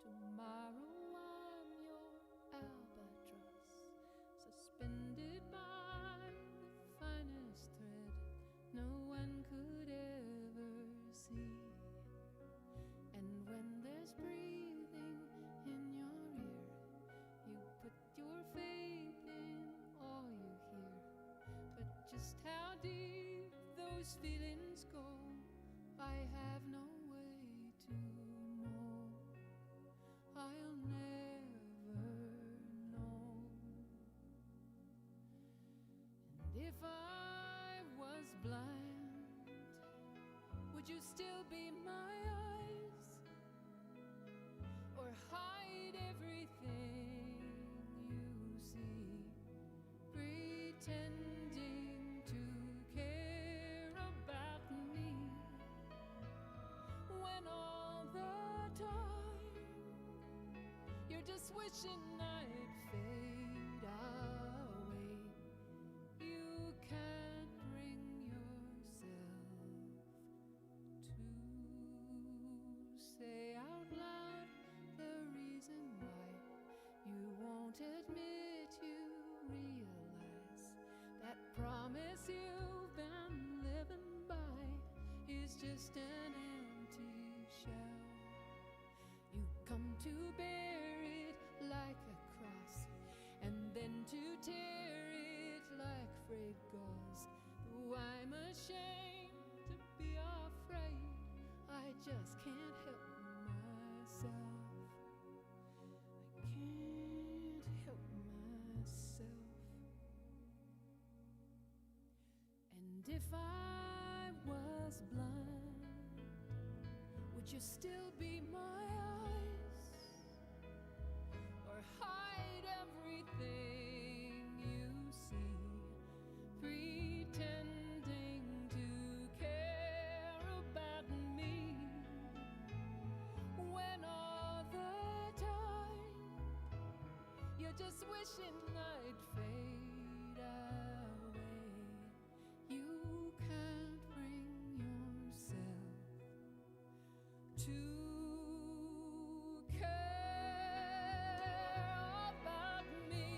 Tomorrow I'm your albatross, suspended by the finest thread no one could ever see. And when there's breathing in your ear, you put your faith in all you hear. But just how deep those feelings go, I have no way to know. I'll never know. And if I was blind, would you still be my eyes? Or hide everything you see, pretending to care about me, when all the time you're just wishing I'd fade away? You can't bring yourself to say out loud the reason why. You won't admit you realize that promise you've been living by is just an empty shell. You come to bear it like a cross, and then to tear it like frayed gauze. Though I'm ashamed to be afraid, I just can't help myself. I can't help myself. And if I was blind, would you still be my eyes? Or hide everything you see, pretending to care about me, when all the time you're just wishing I'd fade away? You can't bring yourself to care about me.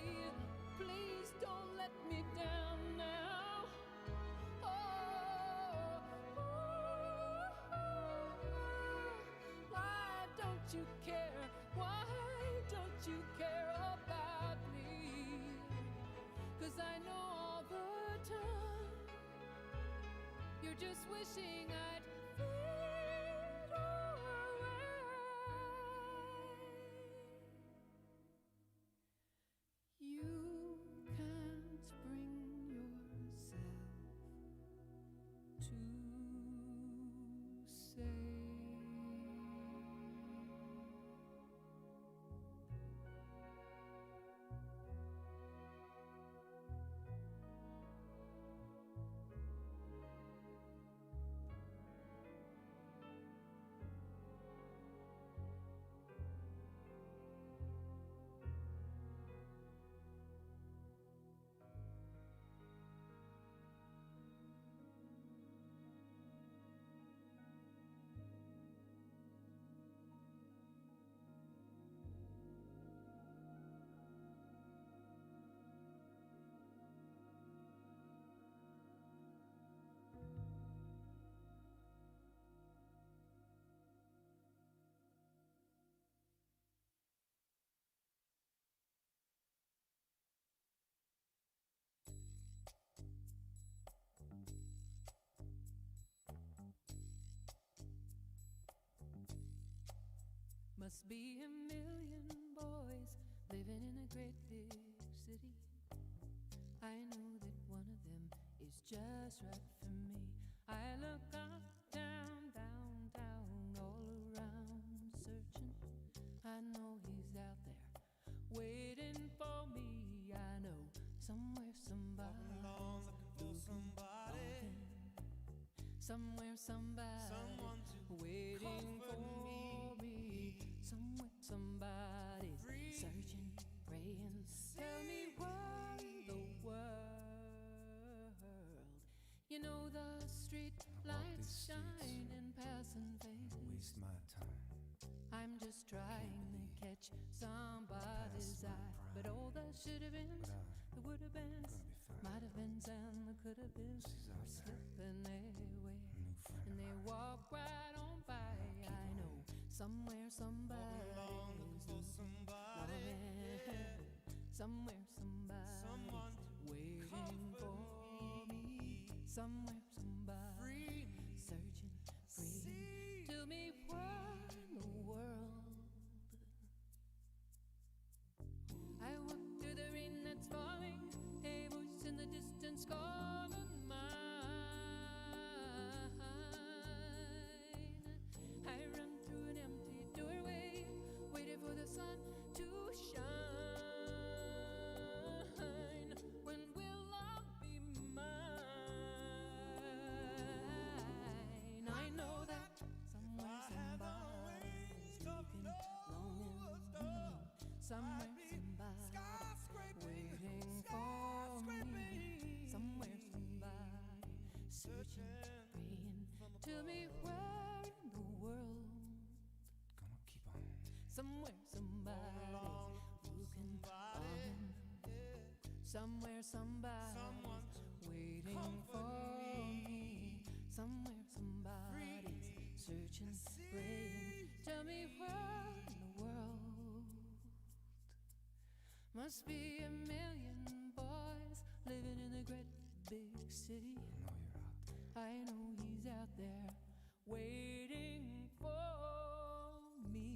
Please don't let me down now. Oh, why don't you care? Why don't you care about me? 'Cause I know all the time you're just wishing I'd fade away. You can't bring yourself to say. Must be a million boys living in a great big city. I know that one of them is just right for me. I look up, down, down, down, all around searching. I know he's out there waiting for me. I know somewhere somebody walking along looking for somebody. Somewhere somebody Someone to waiting comfort for me. Somewhere somebody searching, praying. Tell me why in the world. You know the street lights shine and passing faces. Waste my time. I'm just trying should have been, the would have been, might have been, and the could have been, are slipping away. And they walk right on by. I know somewhere somebody is somebody. Somewhere somebody's waiting for me. Somewhere somebody searching, praying. Tell me where in the world I walk through the rain that's falling. A voice in the distance calling mine. I run through an empty doorway, waiting for the sun to shine. When will love be mine? I know that somewhere somebody's looking, longing. Somewhere somebody's waiting for me. Somewhere somebody searching, praying. Tell me where in the world. Come on, keep on. Somewhere somebody's looking, longing. Somewhere somebody's waiting for me. Somewhere somebody's searching, praying. Tell me where in the world. Must be a million boys living in a great big city. I know he's out there waiting for me.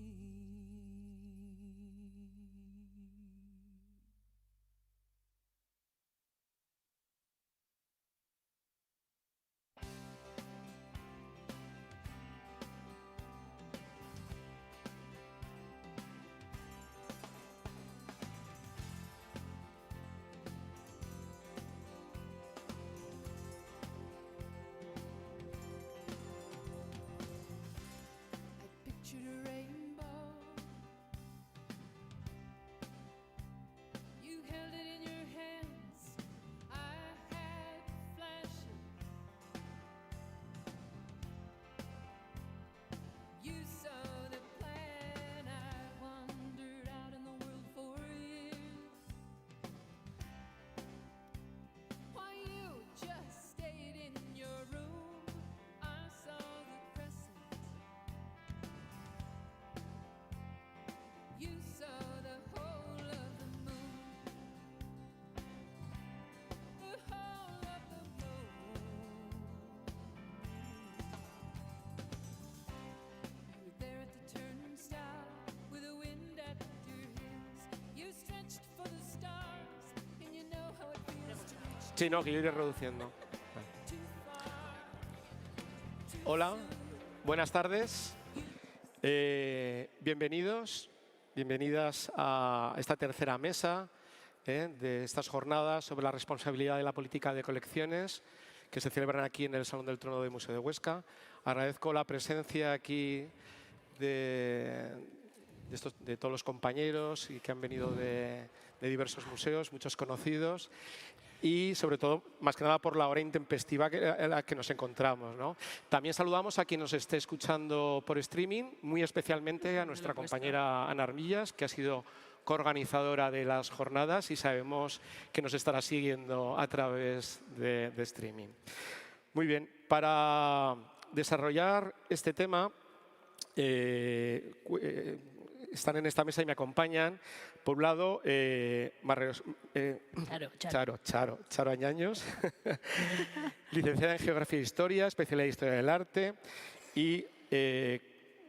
Pictured a rainbow. You held it in your hands. I had to flash it. You saw the plan. I wandered out in the world for years. Why you just stayed in your room? I saw the crescent. You saw the whole of the moon. The whole of the moon. You were there at the turnstile with the wind at your heels. You stretched for the stars, and you know how it feels to reach Sí, no, que yo iré reduciendo. too far. Hola, buenas tardes. Bienvenidos, bienvenidas a esta tercera mesa de estas jornadas sobre la responsabilidad de la política de colecciones que se celebran aquí en el Salón del Trono del Museo de Huesca. Agradezco la presencia aquí de todos los compañeros y que han venido de diversos museos, muchos conocidos. Y sobre todo, más que nada, por la hora intempestiva en la que nos encontramos, ¿no? También saludamos a quien nos esté escuchando por streaming, muy especialmente a nuestra compañera Ana Armillas, que ha sido coorganizadora de las jornadas y sabemos que nos estará siguiendo a través de streaming. Muy bien, para desarrollar este tema, están en esta mesa y me acompañan, por un lado, Charo Añaños, licenciada en Geografía e Historia, especialidad en Historia del Arte y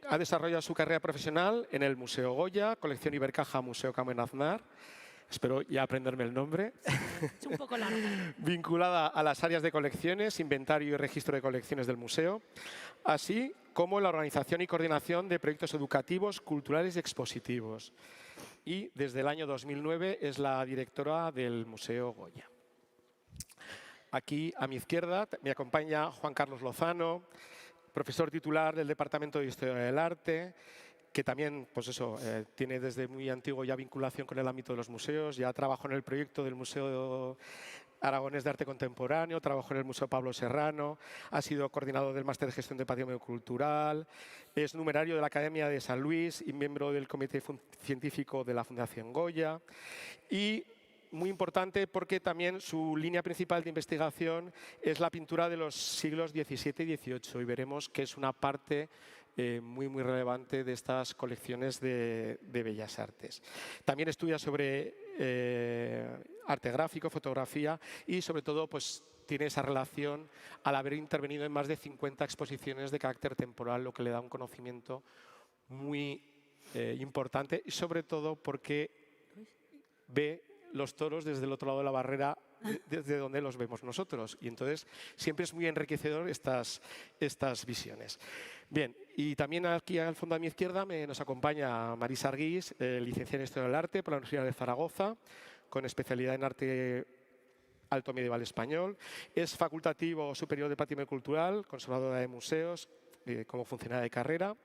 ha desarrollado su carrera profesional en el Museo Goya, Colección Ibercaja, Museo Camões Aznar. Espero ya aprenderme el nombre. Es un poco largo. Vinculada a las áreas de colecciones, inventario y registro de colecciones del museo, así como la organización y coordinación de proyectos educativos, culturales y expositivos. Y desde el año 2009 es la directora del Museo Goya. Aquí a mi izquierda me acompaña Juan Carlos Lozano, profesor titular del Departamento de Historia del Arte, que también tiene desde muy antiguo ya vinculación con el ámbito de los museos. Ya trabajó en el proyecto del Museo Aragonés de Arte Contemporáneo, trabajó en el Museo Pablo Serrano, ha sido coordinador del Máster de Gestión de Patrimonio Cultural, es numerario de la Academia de San Luis y miembro del Comité Científico de la Fundación Goya. Y muy importante porque también su línea principal de investigación es la pintura de los siglos XVII y XVIII y veremos que es una parte muy relevante de estas colecciones de bellas artes. También estudia sobre arte gráfico, fotografía y sobre todo pues, tiene esa relación al haber intervenido en más de 50 exposiciones de carácter temporal, lo que le da un conocimiento muy importante y sobre todo porque ve los toros desde el otro lado de la barrera, desde donde los vemos nosotros. Y entonces siempre es muy enriquecedor estas visiones. Bien, y también aquí al fondo a mi izquierda nos acompaña Marisa Arguís, licenciada en Historia del Arte por la Universidad de Zaragoza, con especialidad en Arte Alto Medieval Español. Es facultativo superior de Patrimonio Cultural, conservadora de museos, como funcionaria de carrera.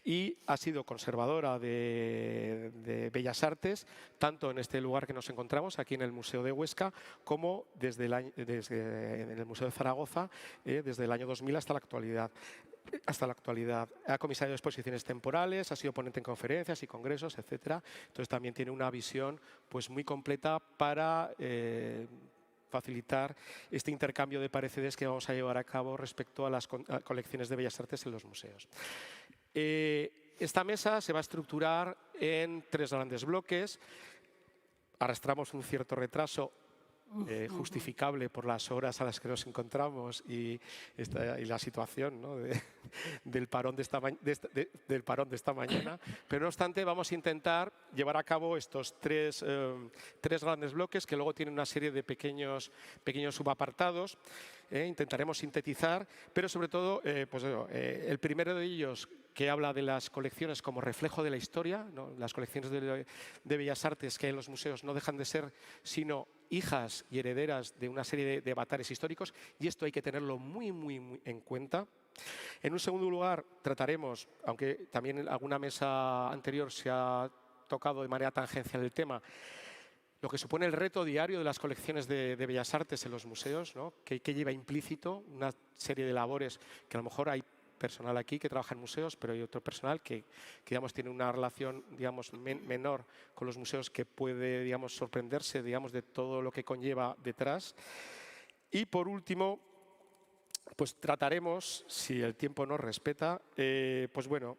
Y ha sido conservadora de Bellas Artes, tanto en este lugar que nos encontramos, aquí en el Museo de Huesca, como en el Museo de Zaragoza, desde el año 2000 hasta la actualidad. Ha comisariado de exposiciones temporales, ha sido ponente en conferencias y congresos, etc. Entonces también tiene una visión pues, muy completa para facilitar este intercambio de pareceres que vamos a llevar a cabo respecto a las colecciones de Bellas Artes en los museos. Esta mesa se va a estructurar en 3 grandes bloques. Arrastramos un cierto retraso justificable por las horas a las que nos encontramos y la situación, ¿no? del parón de esta mañana. Pero no obstante, vamos a intentar llevar a cabo estos tres grandes bloques que luego tienen una serie de pequeños subapartados. Intentaremos sintetizar, pero sobre todo, el primero de ellos, que habla de las colecciones como reflejo de la historia, ¿no? Las colecciones de Bellas Artes que en los museos no dejan de ser sino hijas y herederas de una serie de avatares históricos, y esto hay que tenerlo muy en cuenta. En un segundo lugar trataremos, aunque también en alguna mesa anterior se ha tocado de manera tangencial el tema, lo que supone el reto diario de las colecciones de Bellas Artes en los museos, ¿no? que lleva implícito una serie de labores que a lo mejor hay personal aquí que trabaja en museos, pero hay otro personal que digamos, tiene una relación digamos, menor con los museos que puede digamos, sorprenderse digamos, de todo lo que conlleva detrás. Y por último, pues trataremos, si el tiempo nos respeta, pues bueno,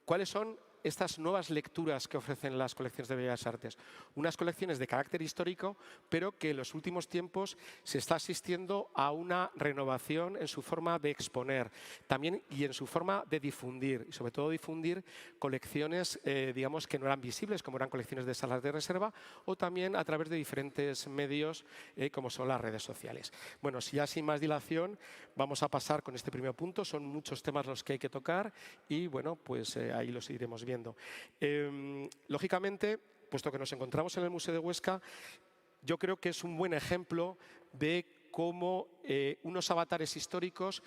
cuáles son estas nuevas lecturas que ofrecen las colecciones de Bellas Artes. Unas colecciones de carácter histórico, pero que en los últimos tiempos se está asistiendo a una renovación en su forma de exponer también y en su forma de difundir, y sobre todo difundir colecciones digamos, que no eran visibles, como eran colecciones de salas de reserva, o también a través de diferentes medios, como son las redes sociales. Bueno, si ya sin más dilación, vamos a pasar con este primer punto. Son muchos temas los que hay que tocar y bueno, pues ahí los iremos viendo. Lógicamente, puesto que nos encontramos en el Museo de Huesca, yo creo que es un buen ejemplo de cómo unos avatares históricos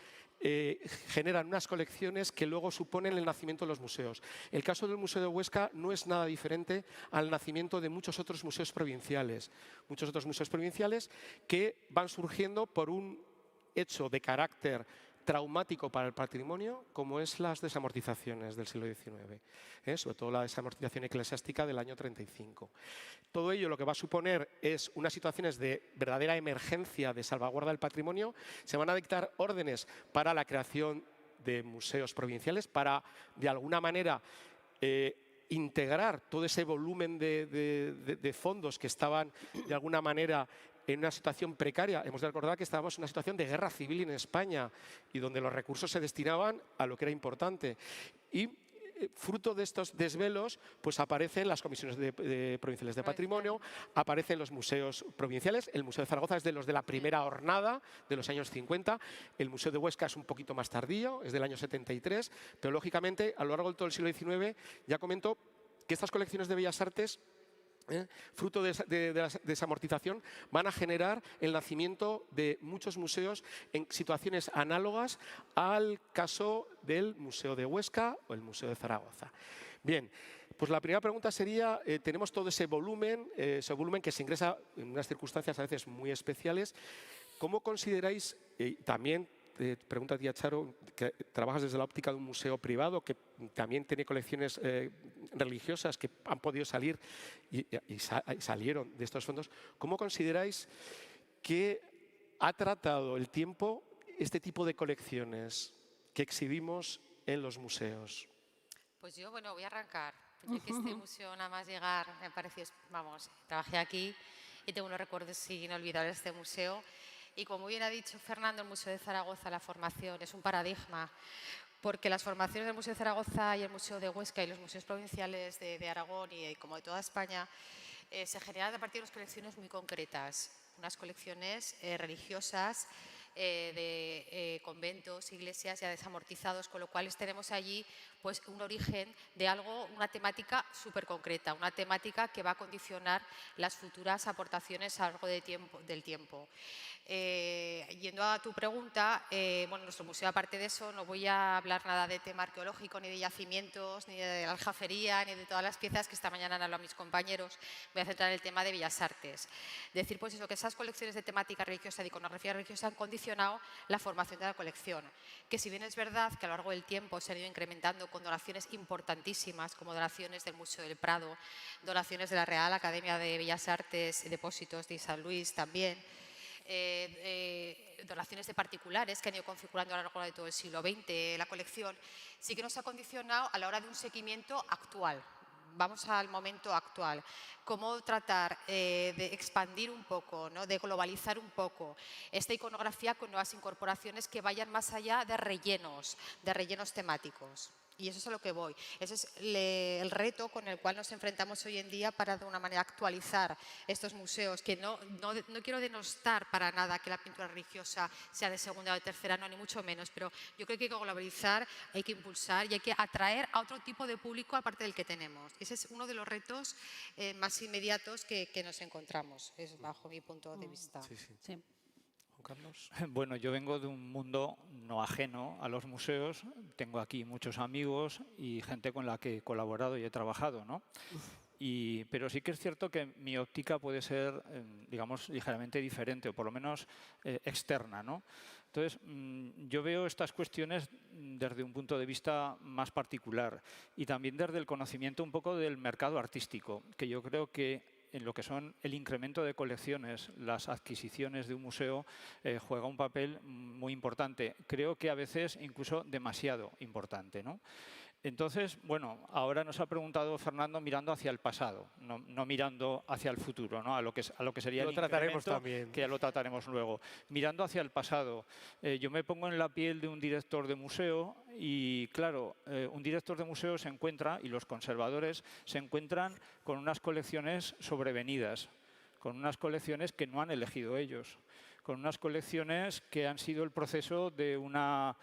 generan unas colecciones que luego suponen el nacimiento de los museos. El caso del Museo de Huesca no es nada diferente al nacimiento de muchos otros museos provinciales. Muchos otros museos provinciales que van surgiendo por un hecho de carácter traumático para el patrimonio, como es las desamortizaciones del siglo XIX, sobre todo la desamortización eclesiástica del año 35. Todo ello lo que va a suponer es unas situaciones de verdadera emergencia de salvaguarda del patrimonio. Se van a dictar órdenes para la creación de museos provinciales, para, de alguna manera, integrar todo ese volumen de fondos que estaban, de alguna manera, en una situación precaria. Hemos de recordar que estábamos en una situación de guerra civil en España y donde los recursos se destinaban a lo que era importante. Y fruto de estos desvelos, pues aparecen las comisiones provinciales de patrimonio, aparecen los museos provinciales. El Museo de Zaragoza es de los de la primera hornada de los años 50. El Museo de Huesca es un poquito más tardío, es del año 73. Pero lógicamente, a lo largo de todo el siglo XIX, ya comento que estas colecciones de Bellas Artes, fruto de la desamortización, van a generar el nacimiento de muchos museos en situaciones análogas al caso del Museo de Huesca o el Museo de Zaragoza. Bien, pues la primera pregunta sería, tenemos todo ese volumen que se ingresa en unas circunstancias a veces muy especiales. ¿Cómo consideráis, también pregunto a ti, a Charo, que trabajas desde la óptica de un museo privado que también tiene colecciones religiosas que han podido salir y salieron de estos fondos. ¿Cómo consideráis que ha tratado el tiempo este tipo de colecciones que exhibimos en los museos? Pues yo, bueno, voy a arrancar. Yo que este museo nada más llegar me pareció, vamos, trabajé aquí y tengo unos recuerdos inolvidables de este museo. Y como muy bien ha dicho Fernando, el Museo de Zaragoza, la formación es un paradigma, porque las formaciones del Museo de Zaragoza y el Museo de Huesca y los museos provinciales de Aragón y como de toda España se generan a partir de unas colecciones muy concretas, unas colecciones religiosas de conventos, iglesias ya desamortizados, con lo cual tenemos allí pues un origen de algo, una temática súper concreta, una temática que va a condicionar las futuras aportaciones a lo largo del tiempo. Yendo a tu pregunta, bueno, nuestro museo, aparte de eso, no voy a hablar nada de tema arqueológico, ni de yacimientos, ni de la aljafería, ni de todas las piezas que esta mañana han hablado mis compañeros. Voy a centrar en el tema de Bellas Artes. Decir, pues eso, que esas colecciones de temática religiosa, de iconografía religiosa, han condicionado la formación de la colección. Que si bien es verdad que a lo largo del tiempo se han ido incrementando con donaciones importantísimas, como donaciones del Museo del Prado, donaciones de la Real Academia de Bellas Artes, depósitos de San Luis también, donaciones de particulares que han ido configurando a lo largo de todo el siglo XX la colección, sí que nos ha condicionado a la hora de un seguimiento actual. Vamos al momento actual. Cómo tratar de expandir un poco, ¿no? De globalizar un poco esta iconografía con nuevas incorporaciones que vayan más allá de rellenos temáticos. Y eso es a lo que voy. Ese es el reto con el cual nos enfrentamos hoy en día para de una manera actualizar estos museos, que no quiero denostar para nada que la pintura religiosa sea de segunda o de tercera, no, ni mucho menos, pero yo creo que hay que globalizar, hay que impulsar y hay que atraer a otro tipo de público aparte del que tenemos. Ese es uno de los retos más inmediatos que nos encontramos, es bajo mi punto de vista. Sí, sí. Sí. Juan Carlos. Bueno, yo vengo de un mundo no ajeno a los museos. Tengo aquí muchos amigos y gente con la que he colaborado y he trabajado, ¿no? Pero sí que es cierto que mi óptica puede ser, digamos, ligeramente diferente o por lo menos externa, ¿no? Entonces, yo veo estas cuestiones desde un punto de vista más particular y también desde el conocimiento un poco del mercado artístico, que yo creo que en lo que son el incremento de colecciones, las adquisiciones de un museo, juega un papel muy importante. Creo que a veces incluso demasiado importante, ¿no? Entonces, bueno, ahora nos ha preguntado Fernando mirando hacia el pasado, no mirando hacia el futuro, ¿no? a lo que sería Lo el trataremos incremento, también. que ya lo trataremos luego. Mirando hacia el pasado, yo me pongo en la piel de un director de museo y, claro, un director de museo se encuentra, y los conservadores se encuentran con unas colecciones sobrevenidas, con unas colecciones que no han elegido ellos, con unas colecciones que han sido el proceso de una,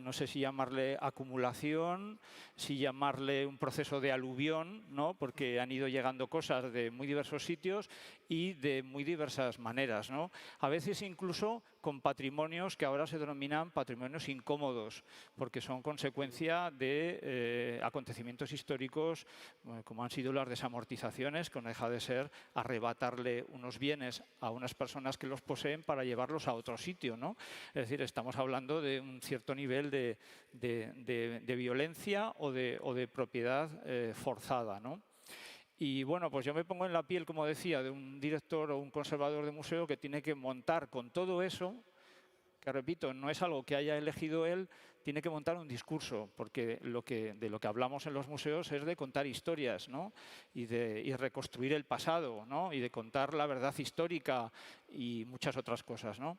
no sé si llamarle acumulación, si llamarle un proceso de aluvión, ¿no? Porque han ido llegando cosas de muy diversos sitios y de muy diversas maneras, ¿no? A veces incluso con patrimonios que ahora se denominan patrimonios incómodos, porque son consecuencia de acontecimientos históricos como han sido las desamortizaciones, que no deja de ser arrebatarle unos bienes a unas personas que los poseen para llevarlos a otro sitio, ¿no? Es decir, estamos hablando de un cierto nivel de violencia o de propiedad forzada, ¿no? Y bueno, pues yo me pongo en la piel, como decía, de un director o un conservador de museo que tiene que montar con todo eso, que repito, no es algo que haya elegido él, tiene que montar un discurso, porque de lo que hablamos en los museos es de contar historias, ¿no? y reconstruir el pasado, ¿no? Y de contar la verdad histórica y muchas otras cosas, ¿no?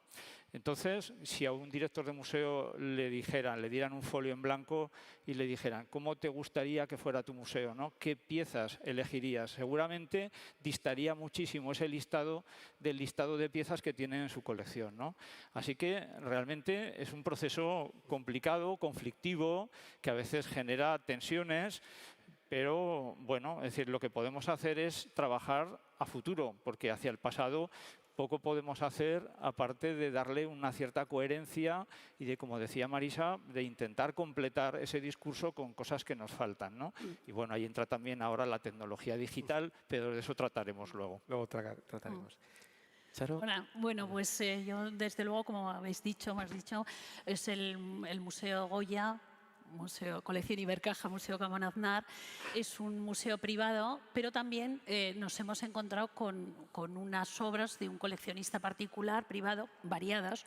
Entonces, si a un director de museo le dieran un folio en blanco y le dijeran ¿cómo te gustaría que fuera tu museo, ¿no? ¿Qué piezas elegirías? Seguramente distaría muchísimo ese listado del listado de piezas que tiene en su colección, ¿no? Así que realmente es un proceso complicado, conflictivo, que a veces genera tensiones, pero bueno, es decir, lo que podemos hacer es trabajar a futuro, porque hacia el pasado poco podemos hacer aparte de darle una cierta coherencia y de, como decía Marisa, de intentar completar ese discurso con cosas que nos faltan, ¿no? Y bueno, ahí entra también ahora la tecnología digital, pero de eso trataremos luego. Luego trataremos. Charo. Hola. Bueno, pues yo desde luego, como habéis dicho, es el Museo Goya, Museo Colección Ibercaja, Museo Camón Aznar. Es un museo privado, pero también nos hemos encontrado con unas obras de un coleccionista particular, privado, variadas,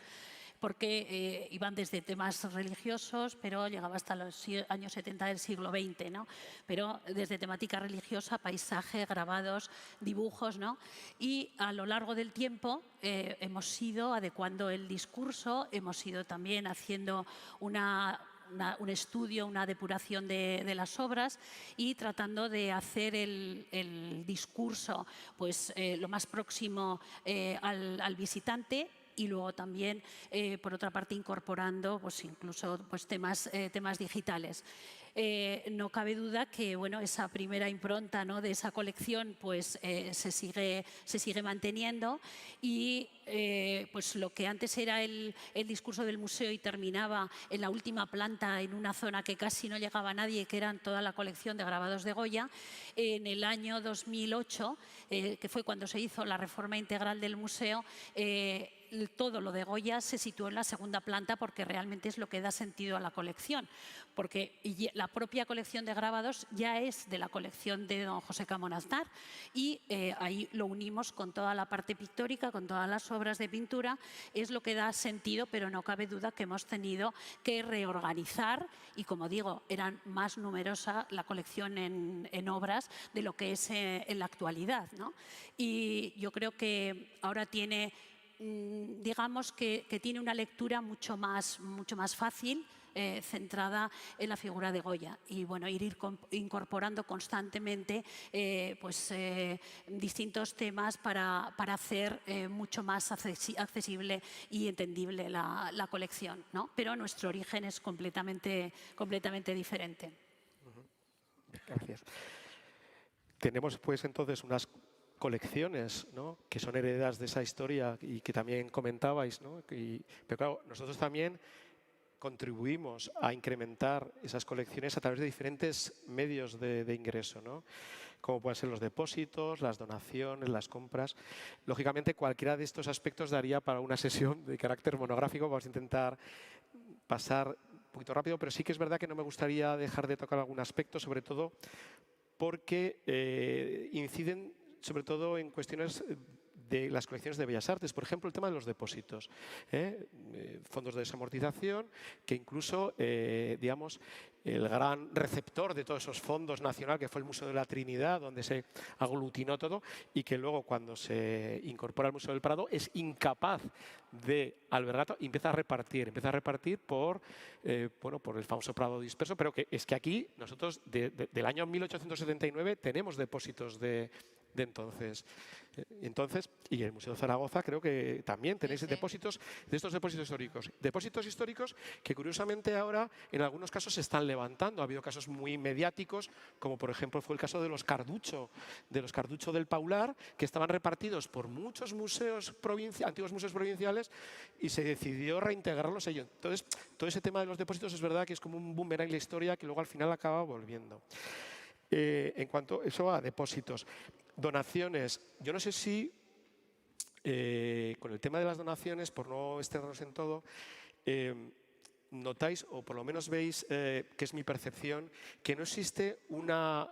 porque iban desde temas religiosos, pero llegaba hasta los años 70 del siglo XX, ¿no? Pero desde temática religiosa, paisaje, grabados, dibujos, ¿no? Y a lo largo del tiempo hemos ido adecuando el discurso, hemos ido también haciendo un estudio, una depuración de las obras y tratando de hacer el discurso pues, lo más próximo al visitante, y luego también, por otra parte, incorporando pues, incluso pues, temas digitales. No cabe duda que bueno, esa primera impronta, ¿no?, de esa colección pues, se sigue manteniendo, y pues lo que antes era el discurso del museo y terminaba en la última planta, en una zona que casi no llegaba a nadie, que eran toda la colección de grabados de Goya. En el año 2008, que fue cuando se hizo la reforma integral del museo, todo lo de Goya se situó en la segunda planta, porque realmente es lo que da sentido a la colección, porque la propia colección de grabados ya es de la colección de don José Camón Aznar, y ahí lo unimos con toda la parte pictórica, con todas las obras de pintura, es lo que da sentido, pero no cabe duda que hemos tenido que reorganizar, y como digo, era más numerosa la colección en obras de lo que es en la actualidad, ¿no? Y yo creo que ahora tiene, digamos que tiene una lectura mucho más fácil, centrada en la figura de Goya, y bueno, ir incorporando constantemente pues, distintos temas para hacer mucho más accesible y entendible la colección, ¿no? Pero nuestro origen es completamente diferente. Gracias. Tenemos pues entonces unas colecciones, ¿no?, que son heredas de esa historia y que también comentabais, ¿no? Pero claro, nosotros también contribuimos a incrementar esas colecciones a través de diferentes medios de ingreso, ¿no?, como pueden ser los depósitos, las donaciones, las compras. Lógicamente, cualquiera de estos aspectos daría para una sesión de carácter monográfico. Vamos a intentar pasar un poquito rápido, pero sí que es verdad que no me gustaría dejar de tocar algún aspecto, sobre todo porque inciden sobre todo en cuestiones de las colecciones de Bellas Artes. Por ejemplo, el tema de los depósitos, fondos de desamortización, que incluso, digamos, el gran receptor de todos esos fondos nacional, que fue el Museo de la Trinidad, donde se aglutinó todo, y que luego, cuando se incorpora al Museo del Prado, es incapaz de albergar y empieza a repartir por, bueno, por el famoso Prado disperso. Pero que es que aquí nosotros, del año 1879, tenemos depósitos de entonces. Y el Museo de Zaragoza creo que también tenéis depósitos de estos depósitos históricos. Depósitos históricos que curiosamente ahora en algunos casos se están levantando. Ha habido casos muy mediáticos, como por ejemplo fue el caso de los Carducho del Paular, que estaban repartidos por muchos museos antiguos museos provinciales, y se decidió reintegrarlos ellos. Entonces, todo ese tema de los depósitos es verdad que es como un boomerang en la historia que luego al final acaba volviendo. En cuanto eso a depósitos, donaciones, yo no sé si con el tema de las donaciones, por no extendernos en todo, notáis, o por lo menos veis, que es mi percepción, que no existe una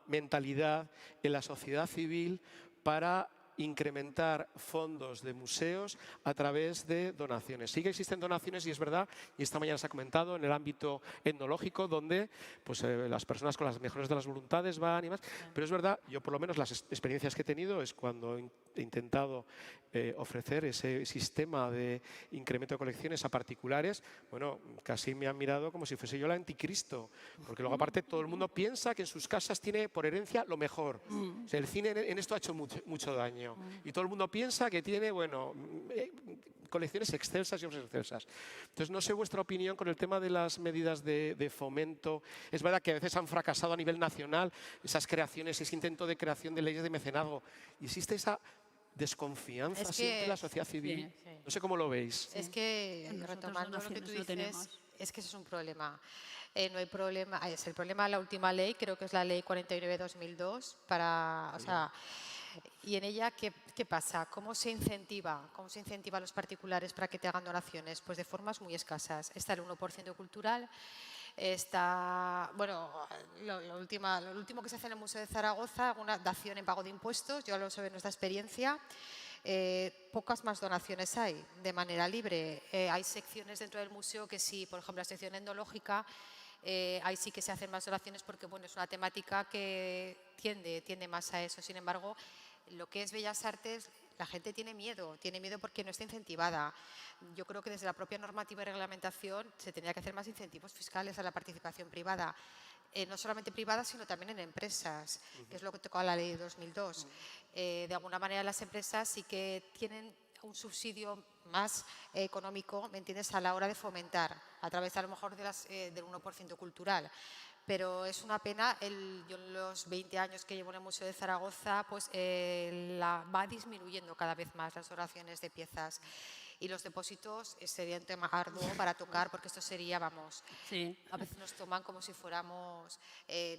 mentalidad en la sociedad civil para incrementar fondos de museos a través de donaciones. Sí que existen donaciones, y es verdad, y esta mañana se ha comentado, en el ámbito etnológico, donde pues, las personas con las mejores de las voluntades van y más. Pero es verdad, yo por lo menos las experiencias que he tenido es cuando he intentado ofrecer ese sistema de incremento de colecciones a particulares, bueno, casi me han mirado como si fuese yo el anticristo, porque luego aparte todo el mundo piensa que en sus casas tiene por herencia lo mejor. O sea, el cine en esto ha hecho mucho daño. Y todo el mundo piensa que tiene, bueno, colecciones excelsas y obras excelsas. Entonces, no sé vuestra opinión con el tema de las medidas de fomento. Es verdad que a veces han fracasado a nivel nacional esas creaciones, ese intento de creación de leyes de mecenazgo. Y existe esa desconfianza siempre en la sociedad civil. Sí. No sé cómo lo veis. Es que, retomando lo que tú dices, es que eso es un problema. No hay problema, es el problema de la última ley, creo que es la ley 49/2002, para, o sea, Y en ella, ¿qué pasa? ¿Cómo se incentiva? ¿Cómo se incentiva a los particulares para que te hagan donaciones? Pues de formas muy escasas. Está el 1% cultural, está, bueno, lo último que se hace en el Museo de Zaragoza, una dación en pago de impuestos, yo lo sé de nuestra experiencia. Pocas más donaciones hay de manera libre. Hay secciones dentro del museo que sí, por ejemplo, la sección etnológica, ahí sí que se hacen más donaciones porque bueno, es una temática que tiende más a eso. Sin embargo, lo que es Bellas Artes, la gente tiene miedo porque no está incentivada. Yo creo que desde la propia normativa y reglamentación se tendría que hacer más incentivos fiscales a la participación privada. No solamente privada, sino también en empresas, que es lo que tocaba la ley de 2002. De alguna manera las empresas sí que tienen un subsidio más económico, ¿me entiendes?, a la hora de fomentar, a través a lo mejor de del 1% cultural. Pero es una pena, yo en los 20 años que llevo en el Museo de Zaragoza, pues va disminuyendo cada vez más las donaciones de piezas. Y los depósitos sería un tema arduo para tocar, porque esto sería, vamos, Sí. a veces nos toman como si fuéramos,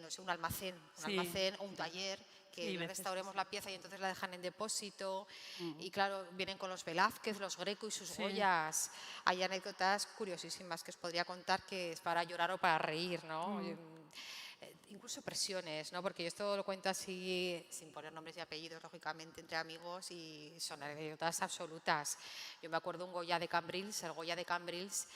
no sé, un almacén Sí. o un taller, que Sí, veces restauremos la pieza y entonces la dejan en depósito. Y claro, vienen con los Velázquez, los Greco y sus Sí. Goyas. Hay anécdotas curiosísimas que os podría contar, que es para llorar o para reír, ¿no? Incluso presiones, ¿no? Porque yo esto lo cuento así, sin poner nombres y apellidos, lógicamente, entre amigos, y son anécdotas absolutas. Yo me acuerdo un Goya de Cambrils, el Goya de Cambrils,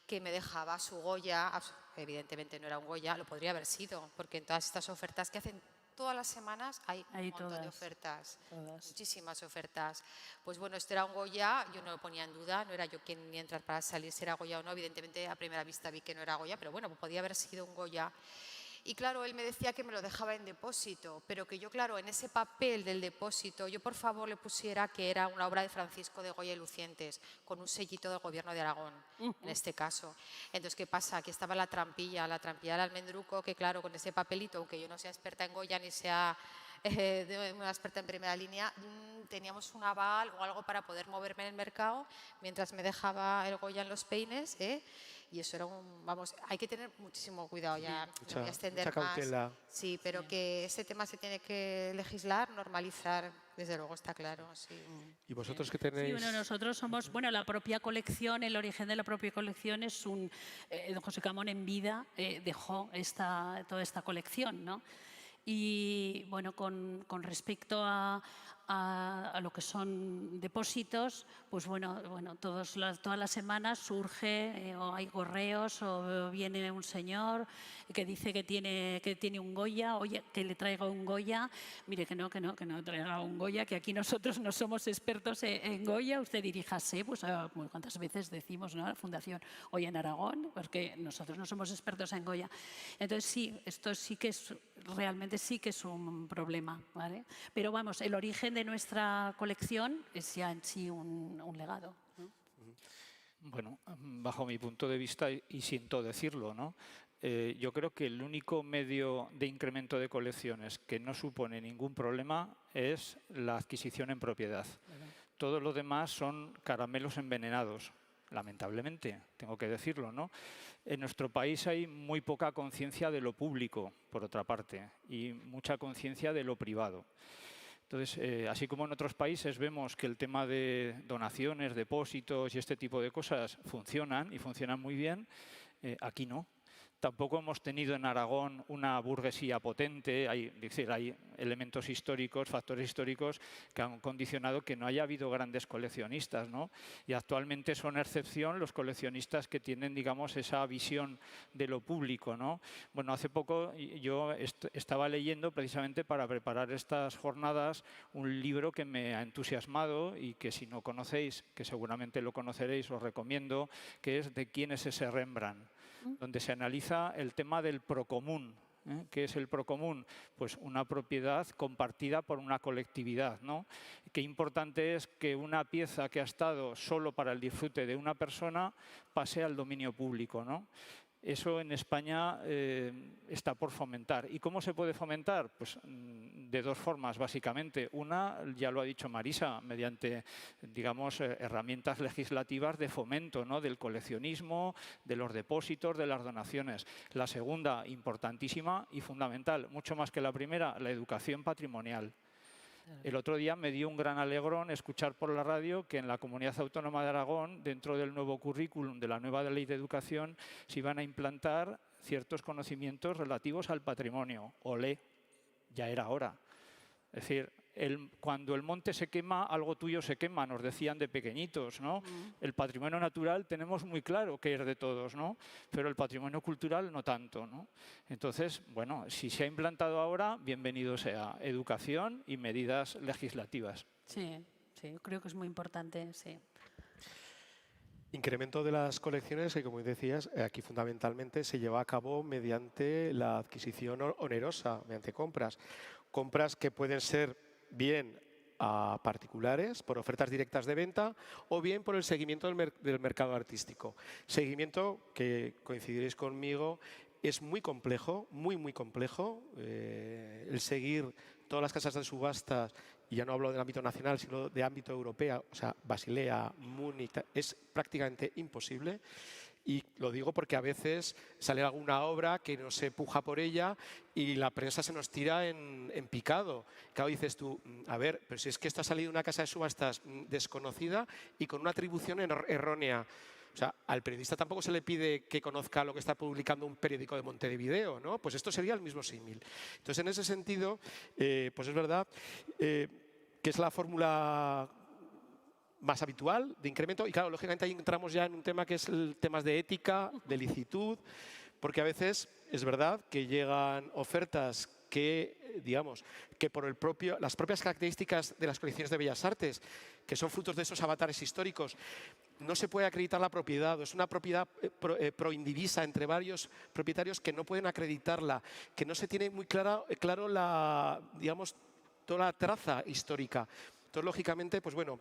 que me dejaba su Goya, evidentemente no era un Goya, lo podría haber sido, porque en todas estas ofertas que hacen todas las semanas hay un montón de todas, ofertas, todas. muchísimas ofertas. Pues bueno, este era un Goya, yo no lo ponía en duda, no era yo quien ni entrar para salir si era Goya o no, evidentemente a primera vista vi que no era Goya, pero bueno, podía haber sido un Goya. Y claro, él me decía que me lo dejaba en depósito, pero que yo, claro, en ese papel del depósito, yo por favor le pusiera que era una obra de Francisco de Goya y Lucientes, con un sellito del Gobierno de Aragón, en este caso. Entonces, ¿qué pasa? Aquí estaba la trampilla del almendruco, que claro, con ese papelito, aunque yo no sea experta en Goya ni sea una experta en primera línea, teníamos un aval o algo para poder moverme en el mercado mientras me dejaba el Goya en los peines, y eso era vamos, hay que tener muchísimo cuidado, ya no voy a extender mucha cautela. más. Sí, pero que ese tema se tiene que legislar, normalizar, desde luego está claro. Sí. ¿Y vosotros qué Sí, tenéis? bueno, nosotros somos, bueno, la propia colección, el origen de la propia colección es don José Camón en vida dejó toda esta colección, ¿no? Y bueno, con respecto a lo que son depósitos, pues bueno, todas las semanas surge o hay correos o viene un señor que dice que tiene un Goya, oye, que le traiga un Goya, mire que no traiga un Goya, que aquí nosotros no somos expertos en Goya, usted diríjase, pues cuántas veces decimos, ¿no?, la Fundación Goya en Aragón, porque nosotros no somos expertos en Goya. Entonces sí, esto sí que es, realmente sí que es un problema, ¿vale? Pero vamos, el origen de nuestra colección es ya en sí un legado, ¿no? Bueno, bajo mi punto de vista, y siento decirlo, ¿no?, yo creo que el único medio de incremento de colecciones que no supone ningún problema es la adquisición en propiedad. Todo lo demás son caramelos envenenados, lamentablemente, tengo que decirlo, ¿no? En nuestro país hay muy poca conciencia de lo público, por otra parte, y mucha conciencia de lo privado. Entonces, así como en otros países vemos que el tema de donaciones, depósitos y este tipo de cosas funcionan y funcionan muy bien, aquí no. Tampoco hemos tenido en Aragón una burguesía potente, hay elementos históricos, factores históricos que han condicionado que no haya habido grandes coleccionistas, ¿no? Y actualmente son excepción los coleccionistas que tienen, digamos, esa visión de lo público, ¿no? Bueno, hace poco yo estaba leyendo precisamente para preparar estas jornadas un libro que me ha entusiasmado y que si no conocéis, que seguramente lo conoceréis, os recomiendo, que es ¿De quién es ese Rembrandt?, donde se analiza el tema del procomún. ¿Qué es el procomún? Pues una propiedad compartida por una colectividad, ¿no? Qué importante es que una pieza que ha estado solo para el disfrute de una persona pase al dominio público, ¿no? Eso en España está por fomentar. ¿Y cómo se puede fomentar? Pues de dos formas, básicamente. Una, ya lo ha dicho Marisa, mediante, digamos, herramientas legislativas de fomento, ¿no?, del coleccionismo, de los depósitos, de las donaciones. La segunda, importantísima y fundamental, mucho más que la primera, la educación patrimonial. El otro día me dio un gran alegrón escuchar por la radio que en la Comunidad Autónoma de Aragón, dentro del nuevo currículum de la nueva Ley de Educación, se iban a implantar ciertos conocimientos relativos al patrimonio. Olé, ya era hora. Es decir, cuando el monte se quema, algo tuyo se quema, nos decían de pequeñitos, ¿no? El patrimonio natural tenemos muy claro que es de todos, ¿no? Pero el patrimonio cultural no tanto, ¿no? Entonces, bueno, si se ha implantado ahora, bienvenido sea. Educación y medidas legislativas. Sí, sí, creo que es muy importante, sí. Incremento de las colecciones que, como decías, aquí fundamentalmente se lleva a cabo mediante la adquisición onerosa, mediante compras. Compras que pueden ser bien a particulares, por ofertas directas de venta, o bien por el seguimiento del mercado artístico. Seguimiento que, coincidiréis conmigo, es muy complejo, muy complejo. El seguir todas las casas de subastas, y ya no hablo del ámbito nacional, sino de ámbito europeo, o sea, Basilea, Múnich, es prácticamente imposible. Y lo digo porque a veces sale alguna obra que no se puja por ella y la prensa se nos tira en picado. Claro, dices tú, a ver, pero si es que esto ha salido de una casa de subastas desconocida y con una atribución errónea. O sea, al periodista tampoco se le pide que conozca lo que está publicando un periódico de Montevideo, ¿no? Pues esto sería el mismo símil. Entonces, en ese sentido, pues es verdad que es la fórmula más habitual de incremento. Y claro, lógicamente ahí entramos ya en un tema que es el temas de ética, de licitud, porque a veces es verdad que llegan ofertas que, digamos, que por las propias características de las colecciones de Bellas Artes, que son frutos de esos avatares históricos, no se puede acreditar la propiedad, o es una propiedad proindivisa entre varios propietarios que no pueden acreditarla, que no se tiene muy claro digamos, toda la traza histórica. Entonces, lógicamente, pues bueno,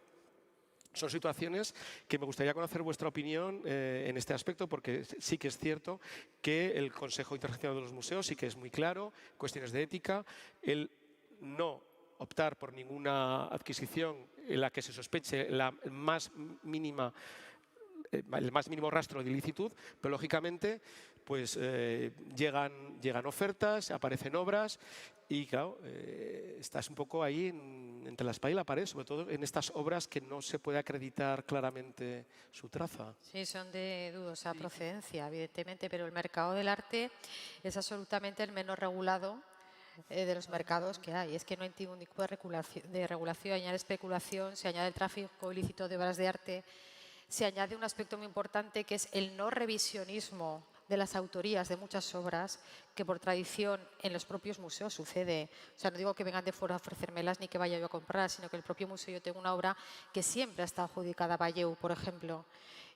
son situaciones que me gustaría conocer vuestra opinión en este aspecto, porque sí que es cierto que el Consejo Internacional de los Museos sí que es muy claro, cuestiones de ética, el no optar por ninguna adquisición en la que se sospeche el más mínimo rastro de ilicitud, pero lógicamente pues llegan ofertas, aparecen obras y claro, estás un poco ahí entre la espada y la pared, sobre todo en estas obras que no se puede acreditar claramente su traza. Sí, son de dudosa procedencia, evidentemente, pero el mercado del arte es absolutamente el menos regulado de los mercados que hay. Es que no hay ningún tipo de regulación, añade especulación, se añade el tráfico ilícito de obras de arte, se añade un aspecto muy importante que es el no revisionismo de las autorías de muchas obras que por tradición en los propios museos sucede. O sea, no digo que vengan de fuera a ofrecérmelas ni que vaya yo a comprar, sino que el propio museo, yo tengo una obra que siempre ha estado adjudicada a Valleu, por ejemplo,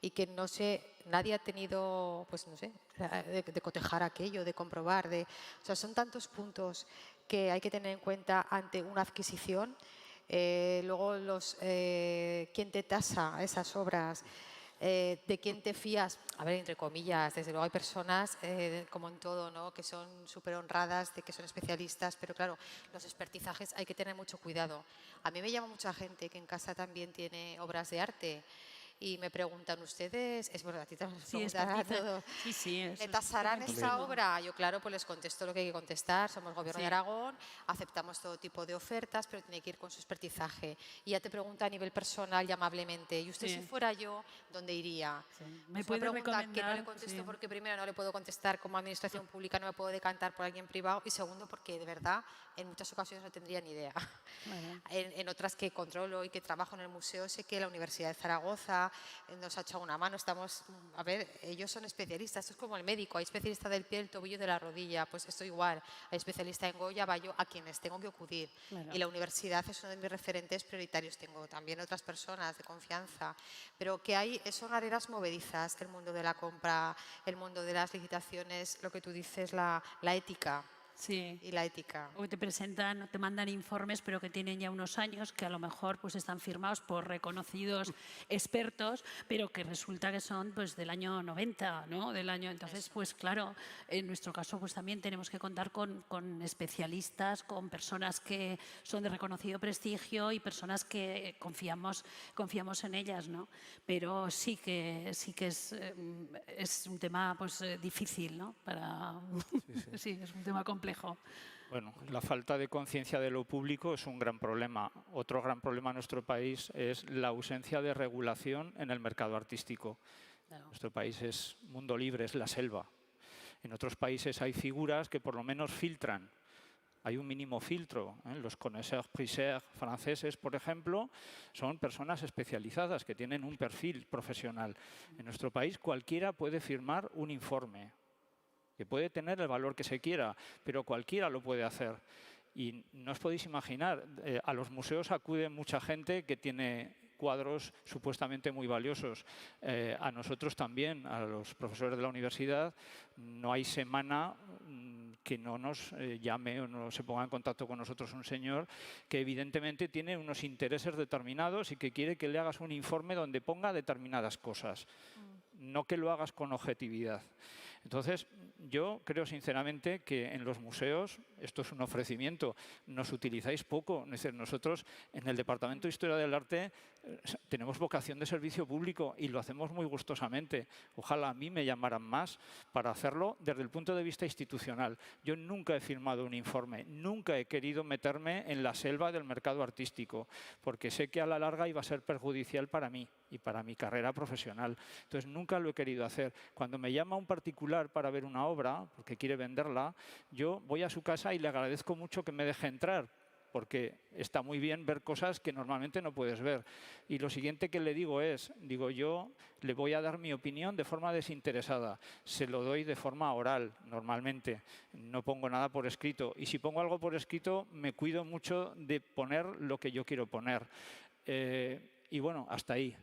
y que no sé, nadie ha tenido, pues no sé, de cotejar aquello, de comprobar. O sea, son tantos puntos que hay que tener en cuenta ante una adquisición. Luego, quién te tasa esas obras, de quién te fías. A ver, entre comillas, desde luego hay personas, como en todo, ¿no?, que son súper honradas, de que son especialistas, pero claro, los expertizajes hay que tener mucho cuidado. A mí me llama mucha gente que en casa también tiene obras de arte y me preguntan, ¿ustedes? Es verdad, a ti te preguntarán todo. Sí, ¿Me tasarán esta obra? Yo, claro, pues les contesto lo que hay que contestar. Somos Gobierno de Aragón, aceptamos todo tipo de ofertas, pero tiene que ir con su expertizaje. Y ya te pregunta a nivel personal y amablemente, ¿y usted si fuera yo, dónde iría? Sí. ¿Me puede recomendar? Que no le contesto porque primero no le puedo contestar como administración pública, no me puedo decantar por alguien privado, y segundo porque de verdad en muchas ocasiones no tendría ni idea. Bueno. En otras que controlo y que trabajo en el museo, sé que la Universidad de Zaragoza nos ha echado una mano. A ver, ellos son especialistas, esto es como el médico, hay especialista del pie, el tobillo, de la rodilla, pues esto igual, hay especialista en Goya, Bayo, a quienes tengo que acudir. Claro. Y la universidad es uno de mis referentes prioritarios, tengo también otras personas de confianza, pero que son arenas movedizas, el mundo de la compra, el mundo de las licitaciones, lo que tú dices, la ética. Sí. Y la ética. O te mandan informes, pero que tienen ya unos años, que a lo mejor pues están firmados por reconocidos expertos, pero que resulta que son pues del año 90, ¿no? Entonces, pues claro, en nuestro caso pues también tenemos que contar con especialistas, con personas que son de reconocido prestigio y personas que confiamos en ellas, ¿no? Pero sí que es un tema pues difícil, ¿no? Sí, es un tema complejo. reflejo. Bueno, la falta de conciencia de lo público es un gran problema. Otro gran problema en nuestro país es la ausencia de regulación en el mercado artístico. Claro. Nuestro país es mundo libre, es la selva. En otros países hay figuras que por lo menos filtran. Hay un mínimo filtro. Los connaisseurs priseurs franceses, por ejemplo, son personas especializadas que tienen un perfil profesional. En nuestro país cualquiera puede firmar un informe, que puede tener el valor que se quiera, pero cualquiera lo puede hacer. Y no os podéis imaginar, a los museos acude mucha gente que tiene cuadros supuestamente muy valiosos. A nosotros también, a los profesores de la universidad, no hay semana que no nos llame o no se ponga en contacto con nosotros un señor que evidentemente tiene unos intereses determinados y que quiere que le hagas un informe donde ponga determinadas cosas, no que lo hagas con objetividad. Entonces, yo creo sinceramente que en los museos, esto es un ofrecimiento, nos utilizáis poco. Es decir, nosotros en el Departamento de Historia del Arte tenemos vocación de servicio público y lo hacemos muy gustosamente. Ojalá a mí me llamaran más para hacerlo desde el punto de vista institucional. Yo nunca he firmado un informe, nunca he querido meterme en la selva del mercado artístico, porque sé que a la larga iba a ser perjudicial para mí y para mi carrera profesional. Entonces, nunca lo he querido hacer. Cuando me llama un particular para ver una obra, porque quiere venderla, yo voy a su casa y le agradezco mucho que me deje entrar, porque está muy bien ver cosas que normalmente no puedes ver. Y lo siguiente que le digo es, yo le voy a dar mi opinión de forma desinteresada. Se lo doy de forma oral, normalmente. No pongo nada por escrito. Y si pongo algo por escrito, me cuido mucho de poner lo que yo quiero poner. Y bueno, hasta ahí.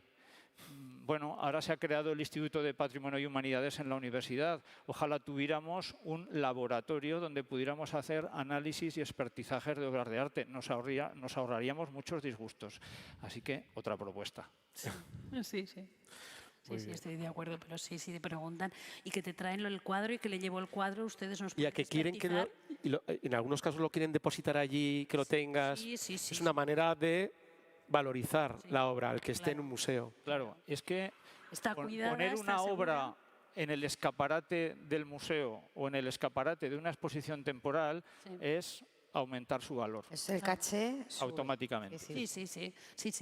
Bueno, ahora se ha creado el Instituto de Patrimonio y Humanidades en la universidad. Ojalá tuviéramos un laboratorio donde pudiéramos hacer análisis y expertizajes de obras de arte. Nos ahorraríamos muchos disgustos. Así que, otra propuesta. Sí. Sí, estoy de acuerdo, pero sí, te preguntan y que te traen el cuadro y que le llevo el cuadro, ustedes nos Y a que quieren que en algunos casos lo quieren depositar allí, que lo tengas. Sí. Es una manera de valorizar la obra, al que esté en un museo. Claro, es que está cuidada, poner está una segura. obra en el escaparate del museo o en el escaparate de una exposición temporal es aumentar su valor. Es el caché automáticamente. Sí.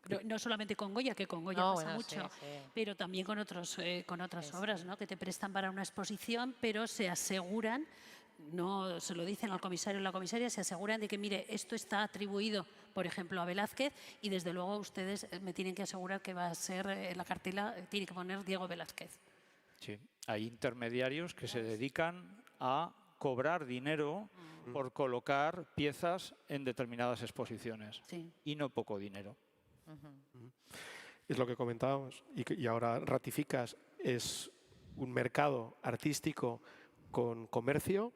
Pero no solamente con Goya, que con Goya pasa mucho, pero también con otras obras, ¿no? Que te prestan para una exposición, pero se aseguran, no se lo dicen al comisario o la comisaria, se aseguran de que, mire, esto está atribuido, por ejemplo, a Velázquez y desde luego ustedes me tienen que asegurar que va a ser en la cartela, tiene que poner Diego Velázquez. Sí, hay intermediarios que se dedican a cobrar dinero por colocar piezas en determinadas exposiciones y no poco dinero. Es lo que comentábamos y ahora ratificas, es un mercado artístico con comercio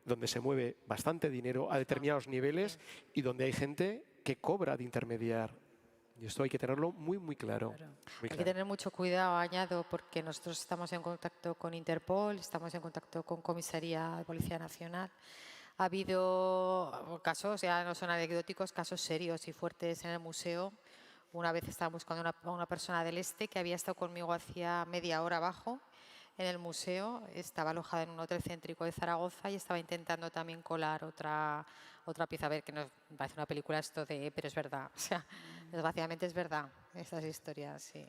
donde se mueve bastante dinero a determinados niveles y donde hay gente que cobra de intermediar. Y esto hay que tenerlo muy, muy claro. Hay que tener mucho cuidado, añado, porque nosotros estamos en contacto con Interpol, estamos en contacto con Comisaría de Policía Nacional. Ha habido casos, ya no son anecdóticos, casos serios y fuertes en el museo. Una vez estábamos buscando a una persona del este que había estado conmigo hacía media hora abajo en el museo. Estaba alojada en un hotel céntrico de Zaragoza y estaba intentando también colar otra pieza. A ver, que no parece una película esto de... Pero es verdad. O sea, desgraciadamente es verdad estas historias, sí.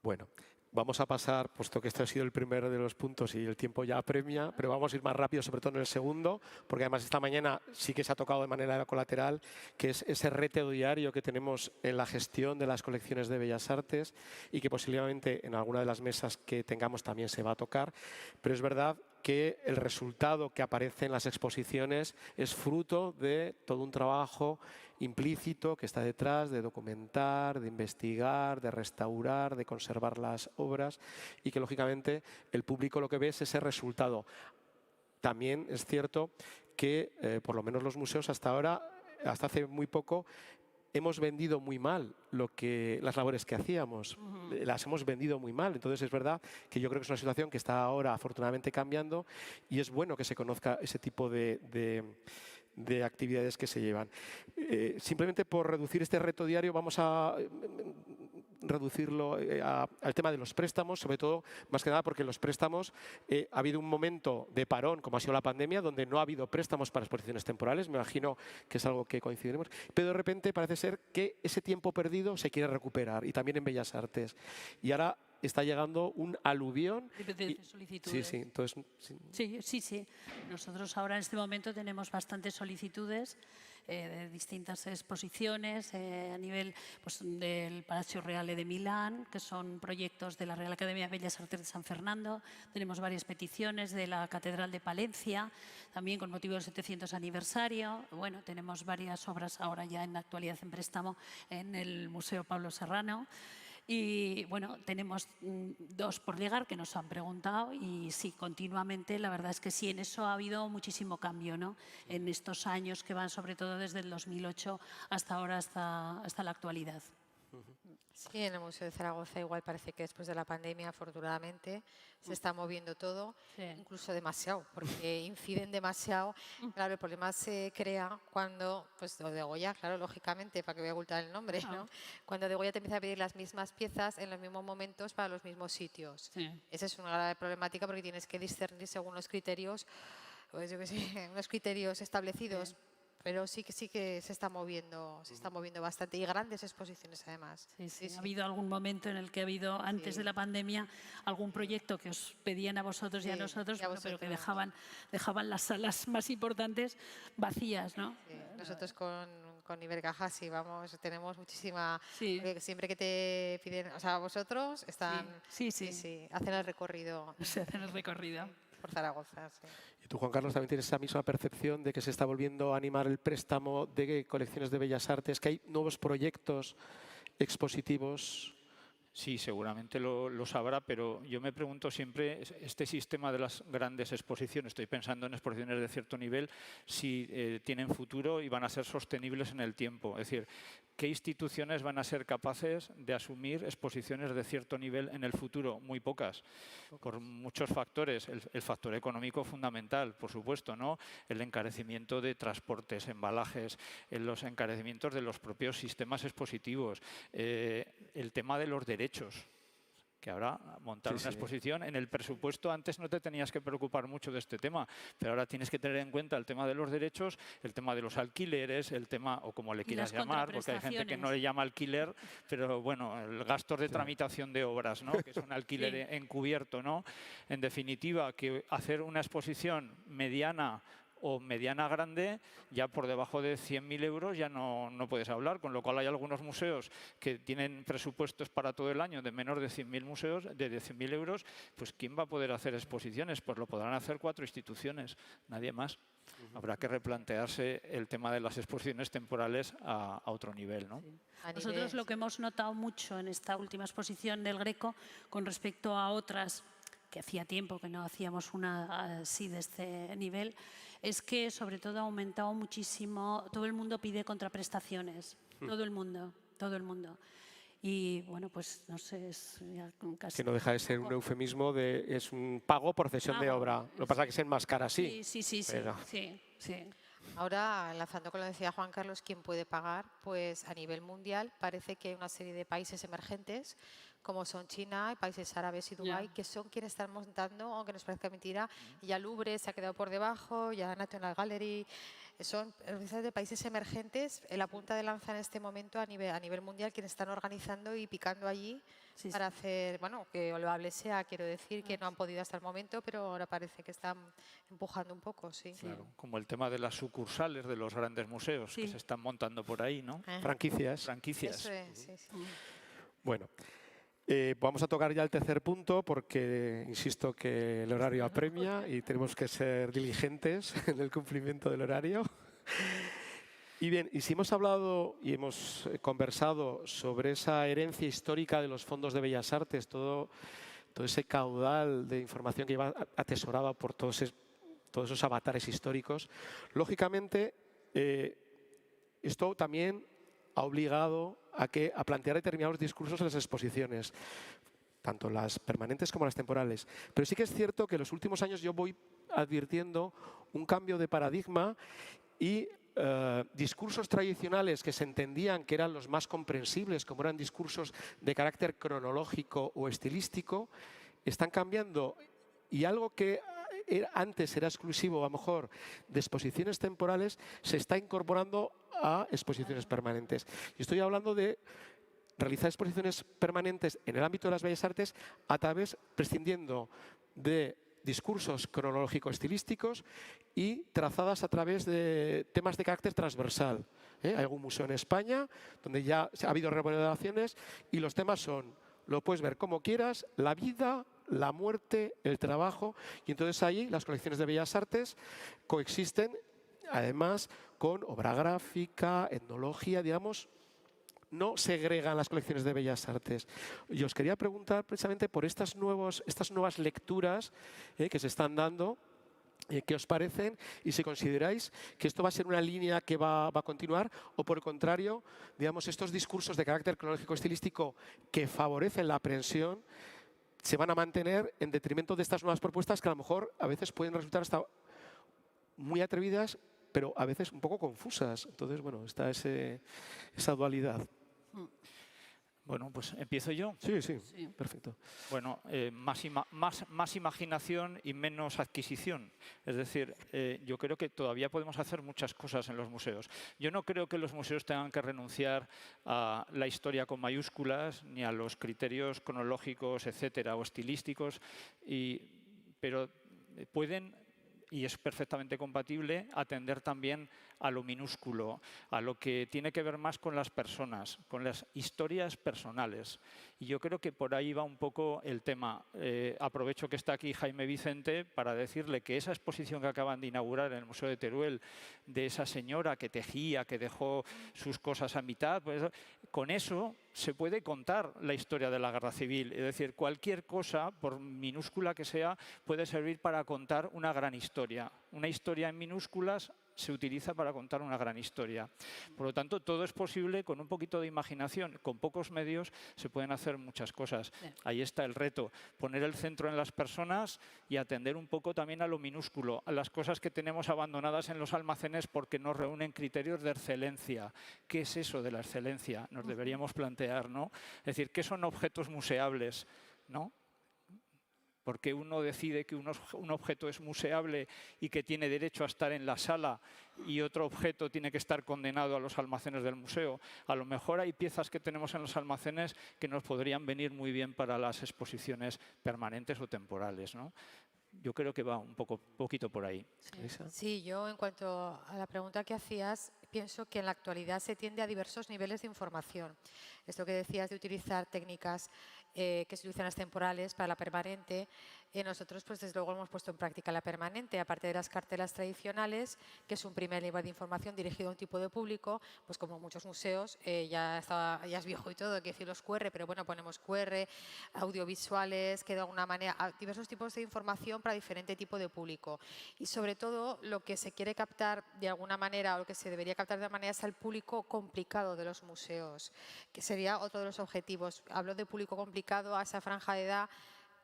Bueno, vamos a pasar, puesto que este ha sido el primero de los puntos y el tiempo ya apremia, pero vamos a ir más rápido, sobre todo en el segundo, porque además esta mañana sí que se ha tocado de manera colateral, que es ese reto diario que tenemos en la gestión de las colecciones de Bellas Artes y que posiblemente en alguna de las mesas que tengamos también se va a tocar, pero es verdad que el resultado que aparece en las exposiciones es fruto de todo un trabajo implícito que está detrás de documentar, de investigar, de restaurar, de conservar las obras y que lógicamente el público lo que ve es ese resultado. También es cierto que por lo menos los museos hasta ahora, hasta hace muy poco, hemos vendido muy mal las labores que hacíamos, las hemos vendido muy mal. Entonces es verdad que yo creo que es una situación que está ahora afortunadamente cambiando y es bueno que se conozca ese tipo de actividades que se llevan. Simplemente por reducir este reto diario vamos a reducirlo al tema de los préstamos, sobre todo, más que nada porque los préstamos ha habido un momento de parón, como ha sido la pandemia, donde no ha habido préstamos para exposiciones temporales. Me imagino que es algo que coincidiremos. Pero de repente parece ser que ese tiempo perdido se quiere recuperar, y también en Bellas Artes. Y ahora está llegando un aluvión. De solicitudes. Sí, entonces, Sí. Nosotros ahora en este momento tenemos bastantes solicitudes de distintas exposiciones a nivel pues, del Palacio Reale de Milán, que son proyectos de la Real Academia de Bellas Artes de San Fernando. Tenemos varias peticiones de la Catedral de Palencia, también con motivo del 700 aniversario. Bueno, tenemos varias obras ahora ya en la actualidad en préstamo en el Museo Pablo Serrano. Y bueno, tenemos 2 por llegar que nos han preguntado y sí, continuamente, la verdad es que sí, en eso ha habido muchísimo cambio, ¿no? En estos años que van sobre todo desde el 2008 hasta ahora, hasta la actualidad. Sí, en el Museo de Zaragoza igual parece que después de la pandemia, afortunadamente, se está moviendo todo, incluso demasiado, porque inciden demasiado. Claro, el problema se crea cuando, pues lo de Goya, claro, lógicamente, para que voy a ocultar el nombre, ¿no? Cuando de Goya te empieza a pedir las mismas piezas en los mismos momentos para los mismos sitios. Esa es una grave problemática porque tienes que discernir según los criterios, pues yo qué sé, unos criterios establecidos. Pero sí que se está moviendo bastante, y grandes exposiciones además. Sí. Ha habido algún momento en el que ha habido, antes de la pandemia, algún proyecto que os pedían a vosotros y a nosotros, pero que dejaban las salas más importantes vacías, ¿no? Sí. Nosotros con Ibercaja sí, vamos, tenemos muchísima... Siempre que te piden, o sea, vosotros están... Sí, hacen el recorrido. Se hacen el recorrido. Por Zaragoza, sí. ¿Y tú, Juan Carlos, también tienes esa misma percepción de que se está volviendo a animar el préstamo de colecciones de Bellas Artes, que hay nuevos proyectos expositivos? Sí, seguramente lo sabrá, pero yo me pregunto siempre, este sistema de las grandes exposiciones, estoy pensando en exposiciones de cierto nivel, si tienen futuro y van a ser sostenibles en el tiempo. Es decir, ¿qué instituciones van a ser capaces de asumir exposiciones de cierto nivel en el futuro? Muy pocas, por muchos factores. El factor económico fundamental, por supuesto, ¿no? El encarecimiento de transportes, embalajes, los encarecimientos de los propios sistemas expositivos, el tema de los derechos, que ahora montar una exposición en el presupuesto, antes no te tenías que preocupar mucho de este tema, pero ahora tienes que tener en cuenta el tema de los derechos, el tema de los alquileres, el tema, o como le quieras llamar, porque hay gente que no le llama alquiler, pero bueno, el gasto de tramitación de obras, ¿no? Que es un alquiler encubierto, ¿no? En definitiva, que hacer una exposición mediana o mediana grande, ya por debajo de 100.000 euros ya no puedes hablar, con lo cual hay algunos museos que tienen presupuestos para todo el año de menos de 100.000 euros, pues ¿quién va a poder hacer exposiciones? Pues lo podrán hacer 4 instituciones, nadie más. Habrá que replantearse el tema de las exposiciones temporales a otro nivel, ¿no? Nosotros lo que hemos notado mucho en esta última exposición del Greco con respecto a otras que hacía tiempo que no hacíamos una así de este nivel, es que sobre todo ha aumentado muchísimo, todo el mundo pide contraprestaciones, todo el mundo. Y bueno, pues no sé, es ya casi... Que no deja de ser un eufemismo, es un pago por cesión de obra. Lo que pasa es que se enmascara así. Sí. Ahora, enlazando con lo que decía Juan Carlos, ¿quién puede pagar? Pues a nivel mundial parece que hay una serie de países emergentes, como son China, países árabes y Dubái, que son quienes están montando, aunque nos parezca mentira, ya Louvre se ha quedado por debajo, ya National Gallery, son de países emergentes en la punta de lanza en este momento a nivel mundial, quienes están organizando y picando allí para hacer, bueno, que loable sea, quiero decir, que no han podido hasta el momento, pero ahora parece que están empujando un poco, Claro, como el tema de las sucursales de los grandes museos que se están montando por ahí, ¿no? Franquicias. Eso es, Bueno. Vamos a tocar ya el tercer punto porque insisto que el horario apremia y tenemos que ser diligentes en el cumplimiento del horario. Y bien, y si hemos hablado y hemos conversado sobre esa herencia histórica de los fondos de Bellas Artes, todo ese caudal de información que lleva atesorada por todos esos avatares históricos, lógicamente esto también ha obligado a plantear determinados discursos en las exposiciones, tanto las permanentes como las temporales. Pero sí que es cierto que en los últimos años yo voy advirtiendo un cambio de paradigma y discursos tradicionales que se entendían que eran los más comprensibles, como eran discursos de carácter cronológico o estilístico, están cambiando, y algo que antes era exclusivo, a lo mejor, de exposiciones temporales, se está incorporando a exposiciones permanentes. Y estoy hablando de realizar exposiciones permanentes en el ámbito de las bellas artes a través, prescindiendo de discursos cronológico-estilísticos y trazadas a través de temas de carácter transversal. Hay algún museo en España donde ya ha habido remodelaciones y los temas son, lo puedes ver como quieras, la vida, la muerte, el trabajo, y entonces ahí las colecciones de bellas artes coexisten además con obra gráfica, etnología, digamos, no segregan las colecciones de bellas artes. Y os quería preguntar precisamente por estas nuevas lecturas que se están dando, ¿qué os parecen? Y si consideráis que esto va a ser una línea que va a continuar, o por el contrario, digamos, estos discursos de carácter cronológico-estilístico que favorecen la aprehensión se van a mantener en detrimento de estas nuevas propuestas que a lo mejor a veces pueden resultar hasta muy atrevidas, pero a veces un poco confusas. Entonces, bueno, está esa dualidad. Bueno, pues empiezo yo. Sí, perfecto. Bueno, más imaginación y menos adquisición. Es decir, yo creo que todavía podemos hacer muchas cosas en los museos. Yo no creo que los museos tengan que renunciar a la historia con mayúsculas, ni a los criterios cronológicos, etcétera, o estilísticos, pero pueden, y es perfectamente compatible, atender también a lo minúsculo, a lo que tiene que ver más con las personas, con las historias personales. Y yo creo que por ahí va un poco el tema. Aprovecho que está aquí Jaime Vicente para decirle que esa exposición que acaban de inaugurar en el Museo de Teruel, de esa señora que tejía, que dejó sus cosas a mitad, pues, con eso se puede contar la historia de la Guerra Civil. Es decir, cualquier cosa, por minúscula que sea, puede servir para contar una gran historia. Una historia en minúsculas se utiliza para contar una gran historia. Por lo tanto, todo es posible con un poquito de imaginación. Con pocos medios se pueden hacer muchas cosas. Ahí está el reto, poner el centro en las personas y atender un poco también a lo minúsculo, a las cosas que tenemos abandonadas en los almacenes porque no reúnen criterios de excelencia. ¿Qué es eso de la excelencia? Nos deberíamos plantear, ¿no? Es decir, ¿qué son objetos museables? ¿No? Porque uno decide que un objeto es museable y que tiene derecho a estar en la sala y otro objeto tiene que estar condenado a los almacenes del museo. A lo mejor hay piezas que tenemos en los almacenes que nos podrían venir muy bien para las exposiciones permanentes o temporales, ¿no? Yo creo que va un poquito por ahí. Sí, yo en cuanto a la pregunta que hacías, pienso que en la actualidad se tiende a diversos niveles de información. Esto que decías de utilizar técnicas que se utilizan las temporales para la permanente, nosotros pues desde luego hemos puesto en práctica la permanente, aparte de las cartelas tradicionales, que es un primer nivel de información dirigido a un tipo de público, pues como muchos museos, ya es viejo y todo, hay que decir los QR, pero bueno, ponemos QR, audiovisuales, que de alguna manera, diversos tipos de información para diferente tipo de público. Y sobre todo lo que se quiere captar de alguna manera, o lo que se debería captar de alguna manera, es al público complicado de los museos, que sería otro de los objetivos. Hablo de público complicado a esa franja de edad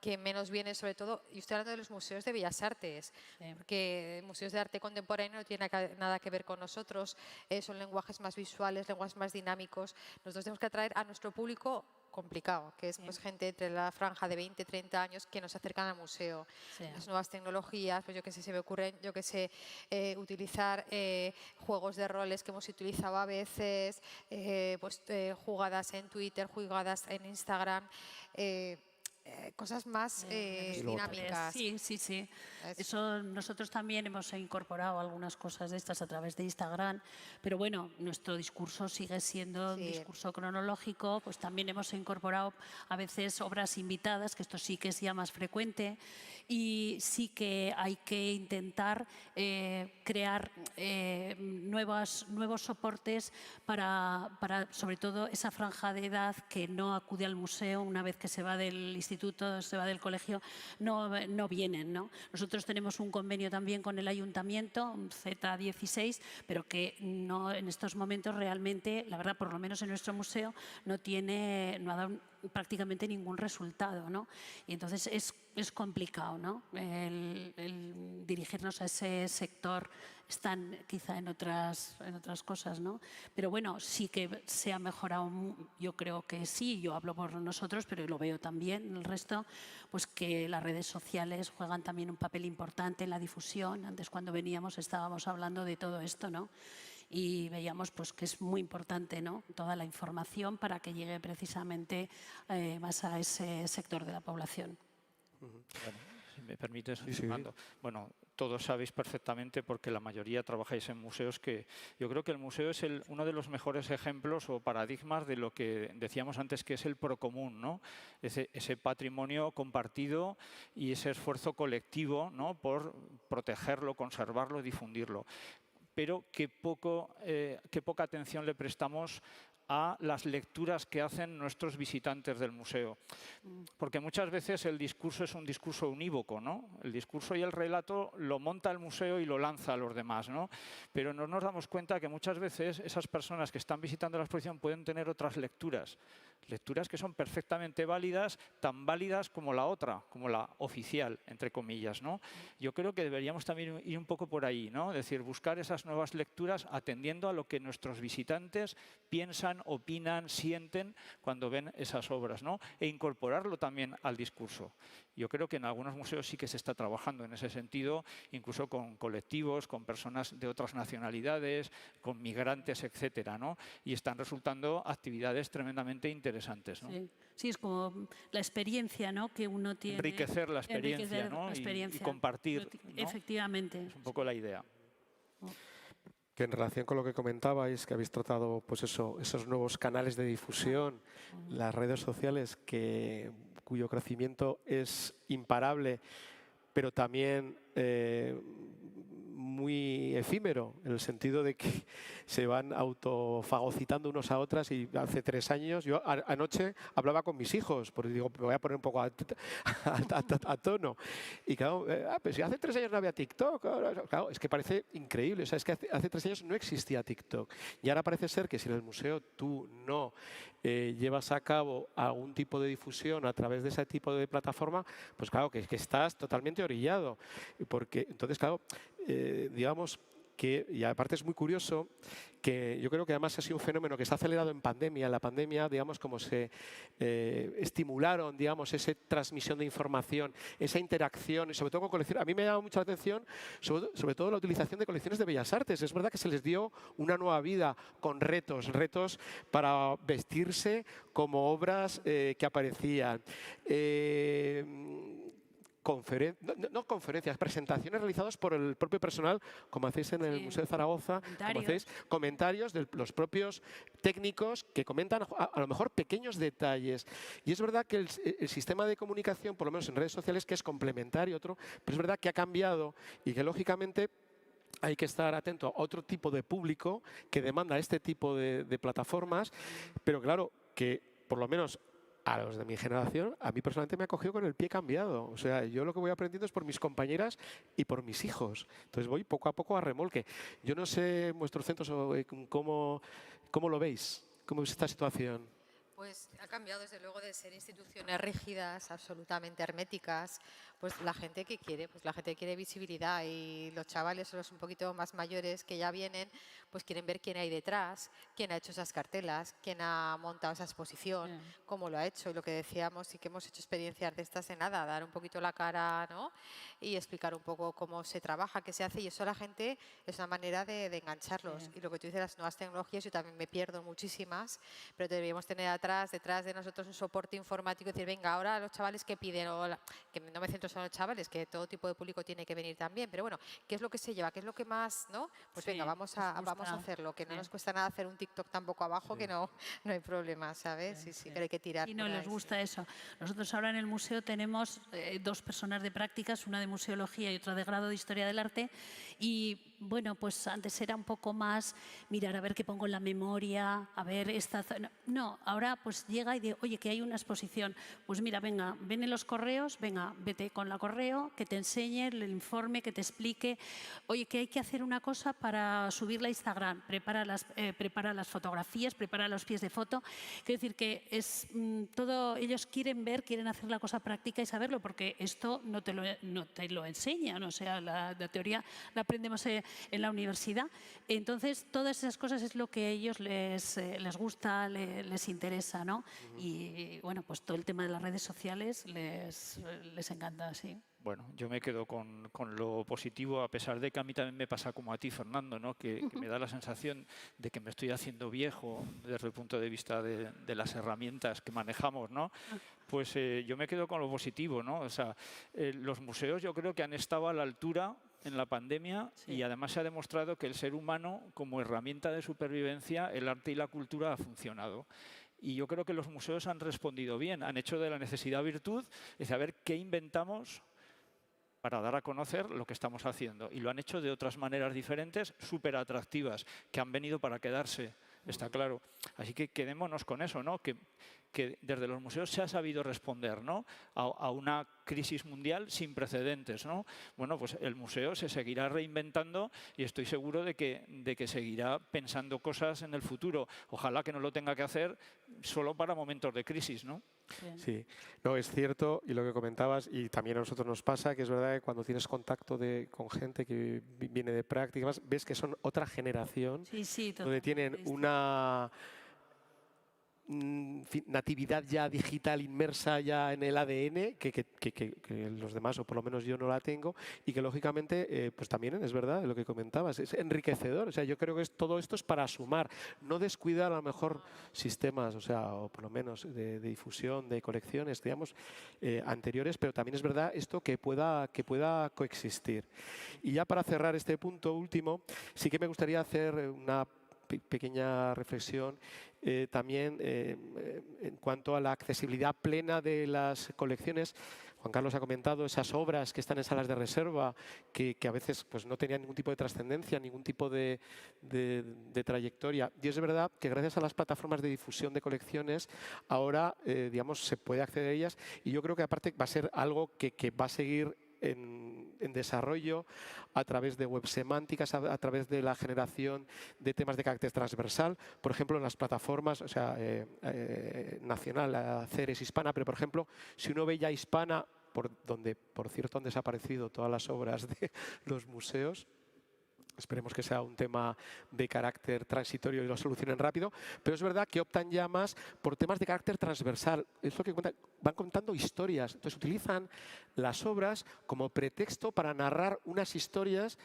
que menos viene, sobre todo, y estoy hablando de los museos de bellas artes, porque museos de arte contemporáneo no tienen nada que ver con nosotros, son lenguajes más visuales, lenguajes más dinámicos. Nosotros tenemos que atraer a nuestro público complicado, que es pues, gente entre la franja de 20, 30 años que nos acercan al museo. Las nuevas tecnologías, pues yo que sé, se me ocurren, utilizar juegos de roles que hemos utilizado a veces, jugadas en Twitter, jugadas en Instagram, cosas más dinámicas. Sí. Eso nosotros también hemos incorporado algunas cosas de estas a través de Instagram, pero bueno, nuestro discurso sigue siendo un discurso cronológico, pues también hemos incorporado a veces obras invitadas, que esto sí que es ya más frecuente, y sí que hay que intentar crear nuevos soportes para sobre todo esa franja de edad que no acude al museo una vez que se va del instituto, se va del colegio, no vienen, ¿no? Nosotros tenemos un convenio también con el ayuntamiento, un Z16, pero que no en estos momentos realmente, la verdad, por lo menos en nuestro museo, no ha dado prácticamente ningún resultado, ¿no? Y entonces es complicado, ¿no? El dirigirnos a ese sector están quizá en otras cosas, ¿no? Pero bueno, sí que se ha mejorado, yo creo que sí, yo hablo por nosotros, pero lo veo también el resto, pues que las redes sociales juegan también un papel importante en la difusión. Antes cuando veníamos estábamos hablando de todo esto, ¿no? Y veíamos pues, que es muy importante, ¿no?, toda la información para que llegue precisamente más a ese sector de la población. Bueno, si me permites, Sí, sí. Fernando. Bueno, todos sabéis perfectamente, porque la mayoría trabajáis en museos, que yo creo que el museo es uno de los mejores ejemplos o paradigmas de lo que decíamos antes, que es el procomún, ¿no? Ese patrimonio compartido y ese esfuerzo colectivo, ¿no?, por protegerlo, conservarlo, difundirlo. Pero qué poca atención le prestamos a las lecturas que hacen nuestros visitantes del museo. Porque muchas veces el discurso es un discurso unívoco, ¿no? El discurso y el relato lo monta el museo y lo lanza a los demás, ¿no? Pero no nos damos cuenta que muchas veces esas personas que están visitando la exposición pueden tener otras lecturas que son perfectamente válidas, tan válidas como la otra, como la oficial, entre comillas, ¿no? Yo creo que deberíamos también ir un poco por ahí, ¿no? Es decir, buscar esas nuevas lecturas atendiendo a lo que nuestros visitantes piensan, opinan, sienten cuando ven esas obras, ¿no? E incorporarlo también al discurso. Yo creo que en algunos museos sí que se está trabajando en ese sentido, incluso con colectivos, con personas de otras nacionalidades, con migrantes, etcétera, ¿no? Y están resultando actividades tremendamente interesantes, ¿no? Sí. Sí, es como la experiencia, ¿no?, que uno tiene. Enriquecer la experiencia, Enriquecer ¿no? la experiencia. Y compartir, ¿no? Efectivamente. Es un poco la idea. Que en relación con lo que comentabais, que habéis tratado pues eso, esos nuevos canales de difusión, las redes sociales, cuyo crecimiento es imparable, pero también muy efímero, en el sentido de que se van autofagocitando unos a otras. Y hace 3 años, yo anoche hablaba con mis hijos, porque digo, me voy a poner un poco a tono. Y claro, pues si hace 3 años no había TikTok, claro, es que parece increíble. O sea, es que hace 3 años no existía TikTok. Y ahora parece ser que si en el museo tú no llevas a cabo algún tipo de difusión a través de ese tipo de plataforma, pues claro, que estás totalmente orillado. Porque entonces, claro, digamos que, y aparte es muy curioso, que yo creo que además ha sido un fenómeno que se ha acelerado en pandemia. En la pandemia, digamos, como se estimularon, digamos, esa transmisión de información, esa interacción, y sobre todo con colecciones. A mí me ha llamado mucho la atención, sobre todo la utilización de colecciones de bellas artes. Es verdad que se les dio una nueva vida con retos para vestirse como obras que aparecían. Conferencias, presentaciones realizadas por el propio personal, como hacéis en el Museo de Zaragoza, como hacéis comentarios de los propios técnicos que comentan a lo mejor pequeños detalles. Y es verdad que el sistema de comunicación, por lo menos en redes sociales, que es complementario, pero es verdad que ha cambiado y que lógicamente hay que estar atento a otro tipo de público que demanda este tipo de plataformas, pero claro, que por lo menos a los de mi generación, a mí personalmente me ha cogido con el pie cambiado. O sea, yo lo que voy aprendiendo es por mis compañeras y por mis hijos. Entonces voy poco a poco a remolque. Yo no sé en vuestros centros cómo lo veis, cómo es esta situación. Pues ha cambiado desde luego de ser instituciones rígidas, absolutamente herméticas, pues la gente que quiere, visibilidad, y los chavales, los un poquito más mayores que ya vienen, pues quieren ver quién hay detrás, quién ha hecho esas cartelas, quién ha montado esa exposición, cómo lo ha hecho. Y lo que decíamos, sí que hemos hecho experiencias de estas en nada, dar un poquito la cara, ¿no?, y explicar un poco cómo se trabaja, qué se hace, y eso a la gente es una manera de engancharlos. Y lo que tú dices, las nuevas tecnologías, yo también me pierdo muchísimas, pero deberíamos tener detrás de nosotros un soporte informático y decir, venga, ahora los chavales que piden, que no me centro solo en los chavales, que todo tipo de público tiene que venir también, pero bueno, ¿qué es lo que se lleva? ¿Qué es lo que más, no? Pues venga, vamos a hacerlo, que no nos cuesta nada hacer un TikTok tampoco abajo, que no hay problema, ¿sabes? Sí, que hay que tirar. Y no les gusta eso. Nosotros ahora en el museo tenemos 2 personas de prácticas, una de museología y otra de grado de historia del arte, y bueno, pues antes era un poco más mirar a ver qué pongo en la memoria, a ver esta zona. No, ahora pues llega y dice, oye, que hay una exposición. Pues mira, venga, ven en los correos, venga, vete con la correo, que te enseñe el informe, que te explique. Oye, que hay que hacer una cosa para subirla a Instagram. Prepara las fotografías, prepara los pies de foto. Quiero decir que es todo, ellos quieren hacer la cosa práctica y saberlo, porque esto no te lo enseñan. O sea, la teoría la aprendemos en la universidad. Entonces, todas esas cosas es lo que a ellos les gusta, les interesa, ¿no? Y bueno, pues todo el tema de las redes sociales les encanta, sí. Bueno, yo me quedo con lo positivo, a pesar de que a mí también me pasa como a ti, Fernando, ¿no? que me da la sensación de que me estoy haciendo viejo desde el punto de vista de las herramientas que manejamos, ¿no? Pues yo me quedo con lo positivo, ¿no? O sea, los museos yo creo que han estado a la altura en la pandemia y además se ha demostrado que el ser humano, como herramienta de supervivencia, el arte y la cultura ha funcionado. Y yo creo que los museos han respondido bien, han hecho de la necesidad virtud, es saber qué inventamos para dar a conocer lo que estamos haciendo. Y lo han hecho de otras maneras diferentes, súper atractivas, que han venido para quedarse, está claro. Así que quedémonos con eso, ¿no? Que desde los museos se ha sabido responder, ¿no? a una crisis mundial sin precedentes, ¿no? Bueno, pues el museo se seguirá reinventando y estoy seguro de que seguirá pensando cosas en el futuro. Ojalá que no lo tenga que hacer solo para momentos de crisis, ¿no? Sí, no, es cierto, y lo que comentabas, y también a nosotros nos pasa, que es verdad que cuando tienes contacto con gente que viene de prácticas, ves que son otra generación, donde tienen una natividad ya digital inmersa ya en el ADN, que los demás, o por lo menos yo no la tengo, y que lógicamente, pues también es verdad lo que comentabas, es enriquecedor. O sea, yo creo que todo esto es para sumar, no descuidar a lo mejor sistemas, o sea, o por lo menos de difusión, de colecciones, digamos, anteriores, pero también es verdad esto que pueda coexistir. Y ya para cerrar este punto último, sí que me gustaría hacer una pequeña reflexión también en cuanto a la accesibilidad plena de las colecciones. Juan Carlos ha comentado esas obras que están en salas de reserva que a veces pues, no tenían ningún tipo de trascendencia, ningún tipo de trayectoria. Y es verdad que gracias a las plataformas de difusión de colecciones ahora digamos, se puede acceder a ellas y yo creo que aparte va a ser algo que va a seguir en desarrollo a través de web semánticas, a través de la generación de temas de carácter transversal, por ejemplo en las plataformas, o sea, nacional, Ceres, Hispana, pero por ejemplo, si uno ve ya Hispana, donde por cierto han desaparecido todas las obras de los museos, esperemos que sea un tema de carácter transitorio y lo solucionen rápido, pero es verdad que optan ya más por temas de carácter transversal. Es lo que van contando historias. Entonces utilizan las obras como pretexto para narrar unas historias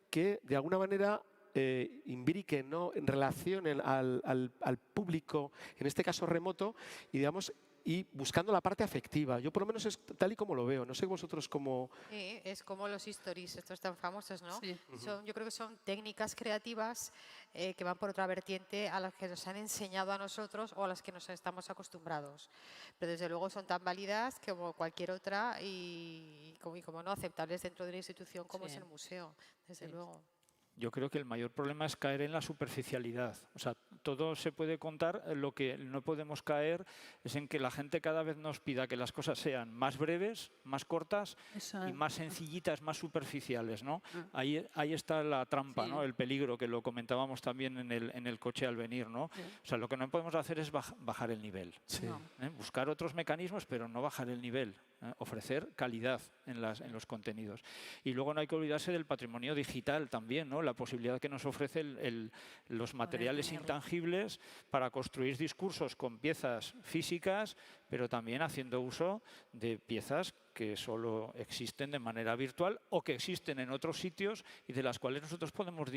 que de alguna manera imbriquen, ¿no? Relacionen al público, en este caso remoto, y digamos, y buscando la parte afectiva. Yo por lo menos es tal y como lo veo. No sé vosotros cómo... Es como los stories, estos tan famosos, ¿no? Sí. Yo creo que son técnicas creativas que van por otra vertiente a las que nos han enseñado a nosotros o a las que nos estamos acostumbrados. Pero desde luego son tan válidas como cualquier otra y como no aceptables dentro de una institución como es el museo, desde luego. Yo creo que el mayor problema es caer en la superficialidad. O sea, todo se puede contar, lo que no podemos caer es en que la gente cada vez nos pida que las cosas sean más breves, más cortas y más sencillitas, más superficiales, ¿no? Ahí está la trampa, ¿no? El peligro, que lo comentábamos también en el coche al venir, ¿no? O sea, lo que no podemos hacer es bajar el nivel. Buscar otros mecanismos, pero no bajar el nivel. Ofrecer calidad en los contenidos. Y luego no hay que olvidarse del patrimonio digital también, ¿no? La posibilidad que nos ofrece los materiales intangibles para construir discursos con piezas físicas, pero también haciendo uso de piezas que solo existen de manera virtual o que existen en otros sitios y de las cuales nosotros podemos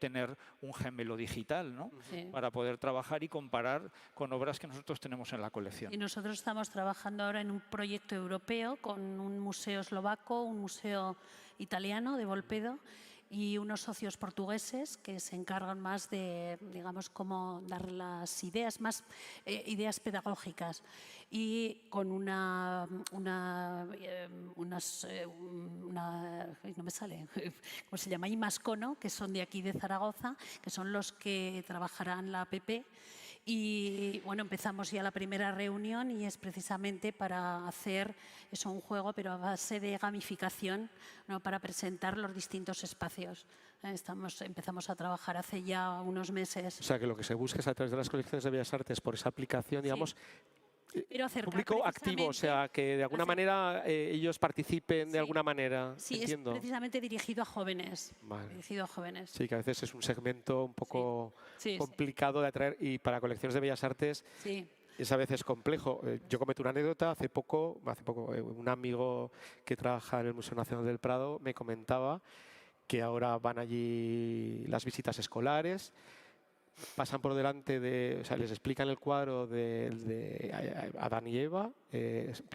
tener un gemelo digital, ¿no? Para poder trabajar y comparar con obras que nosotros tenemos en la colección. Y nosotros estamos trabajando ahora en un proyecto europeo con un museo eslovaco, un museo italiano de Volpedo y unos socios portugueses que se encargan más de, digamos, cómo dar las ideas, más ideas pedagógicas. Y con no me sale, ¿cómo se llama? Imascono, que son de aquí de Zaragoza, que son los que trabajarán la app. Y bueno, empezamos ya la primera reunión y es precisamente para hacer eso, un juego, pero a base de gamificación, ¿no? Para presentar los distintos espacios. Empezamos a trabajar hace ya unos meses. O sea, que lo que se busca es a través de las colecciones de Bellas Artes, por esa aplicación, digamos, Pero acercar público activo, o sea, que de alguna manera ellos participen de Sí. alguna manera. Sí, Entiendo. es precisamente dirigido a jóvenes. Vale. Dirigido a jóvenes. Sí, que a veces es un segmento un poco Sí, sí. complicado de atraer y para colecciones de bellas artes Sí. es a veces complejo. Yo comento una anécdota. Hace poco un amigo que trabaja en el Museo Nacional del Prado me comentaba que ahora van allí las visitas escolares, pasan por delante o sea, les explican el cuadro de Adán y Eva,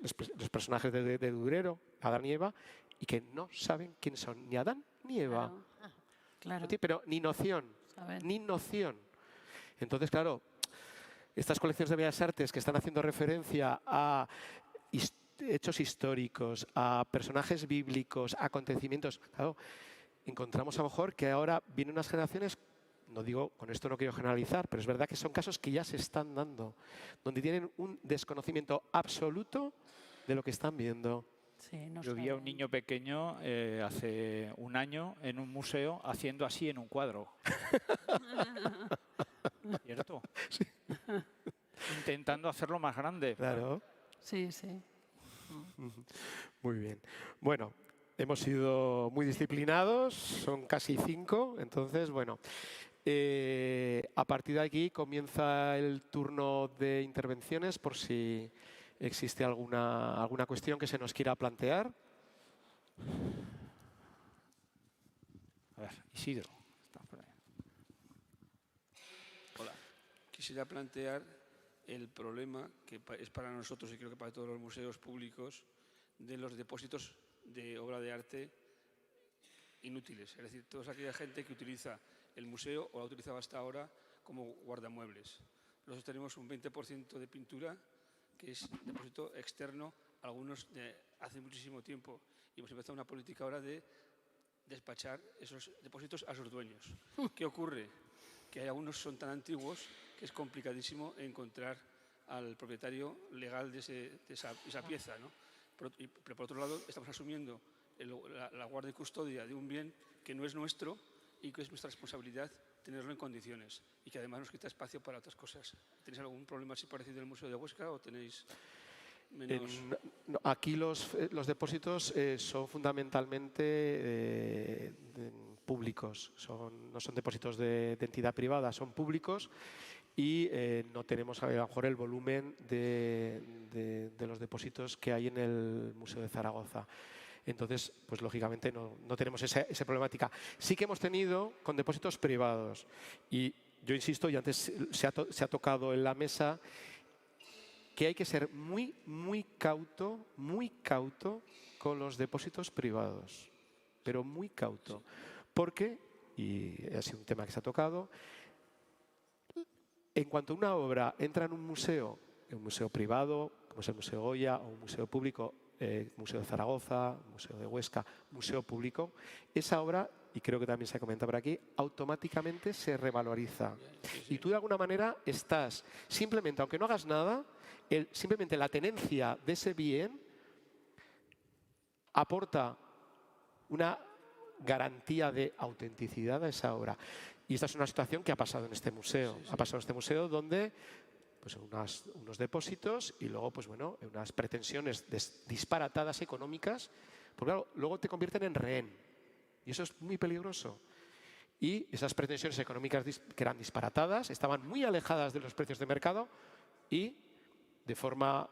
los personajes de Durero, Adán y Eva, y que no saben quiénes son ni Adán ni Eva. Claro. No tiene- pero ni noción, Saben. ni noción. Entonces, claro, estas colecciones de bellas artes que están haciendo referencia a hechos históricos, a personajes bíblicos, a acontecimientos, claro, encontramos a lo mejor que ahora vienen unas generaciones, no digo, con esto no quiero generalizar, pero es verdad que son casos que ya se están dando, donde tienen un desconocimiento absoluto de lo que están viendo. Sí, no Yo vi a un saben. niño pequeño hace un año en un museo haciendo así en un cuadro. ¿Cierto? Intentando hacerlo más grande. Claro. Sí, sí. Muy bien. Bueno, hemos sido muy disciplinados, son casi 5, entonces, bueno. A partir de aquí comienza el turno de intervenciones por si existe alguna cuestión que se nos quiera plantear. A ver, Isidro. Está por ahí. Hola. Quisiera plantear el problema que es para nosotros y creo que para todos los museos públicos de los depósitos de obra de arte inútiles. Es decir, toda aquella gente que utiliza el museo o la utilizaba hasta ahora como guardamuebles. Nosotros tenemos un 20% de pintura que es depósito externo, algunos de hace muchísimo tiempo. Y hemos empezado una política ahora de despachar esos depósitos a sus dueños. ¿Qué ocurre? Que hay algunos son tan antiguos que es complicadísimo encontrar al propietario legal de esa pieza, ¿no? Pero por otro lado estamos asumiendo la guardia y custodia de un bien que no es nuestro y que es nuestra responsabilidad tenerlo en condiciones y que además nos quita espacio para otras cosas. ¿Tenéis algún problema así parecido en el Museo de Huesca o tenéis menos? Aquí los depósitos son fundamentalmente públicos, no son depósitos de entidad privada, son públicos y no tenemos a lo mejor el volumen de los depósitos que hay en el Museo de Zaragoza. Entonces, pues lógicamente no tenemos esa problemática. Sí que hemos tenido con depósitos privados y yo insisto, y antes se ha tocado en la mesa, que hay que ser muy cauto con los depósitos privados, pero muy cauto. Porque, y ha sido un tema que se ha tocado, en cuanto una obra entra en un museo privado, como es el Museo Goya, o un museo público, Museo de Zaragoza, Museo de Huesca, museo público, esa obra, y creo que también se ha comentado por aquí, automáticamente se revaloriza. Y tú de alguna manera estás, simplemente, aunque no hagas nada, simplemente la tenencia de ese bien aporta una garantía de autenticidad a esa obra. Y esta es una situación que ha pasado en este museo. Ha pasado en este museo donde pues unos depósitos y luego pues bueno, unas pretensiones disparatadas económicas, porque claro, luego te convierten en rehén. Y eso es muy peligroso. Y esas pretensiones económicas que eran disparatadas estaban muy alejadas de los precios de mercado y de forma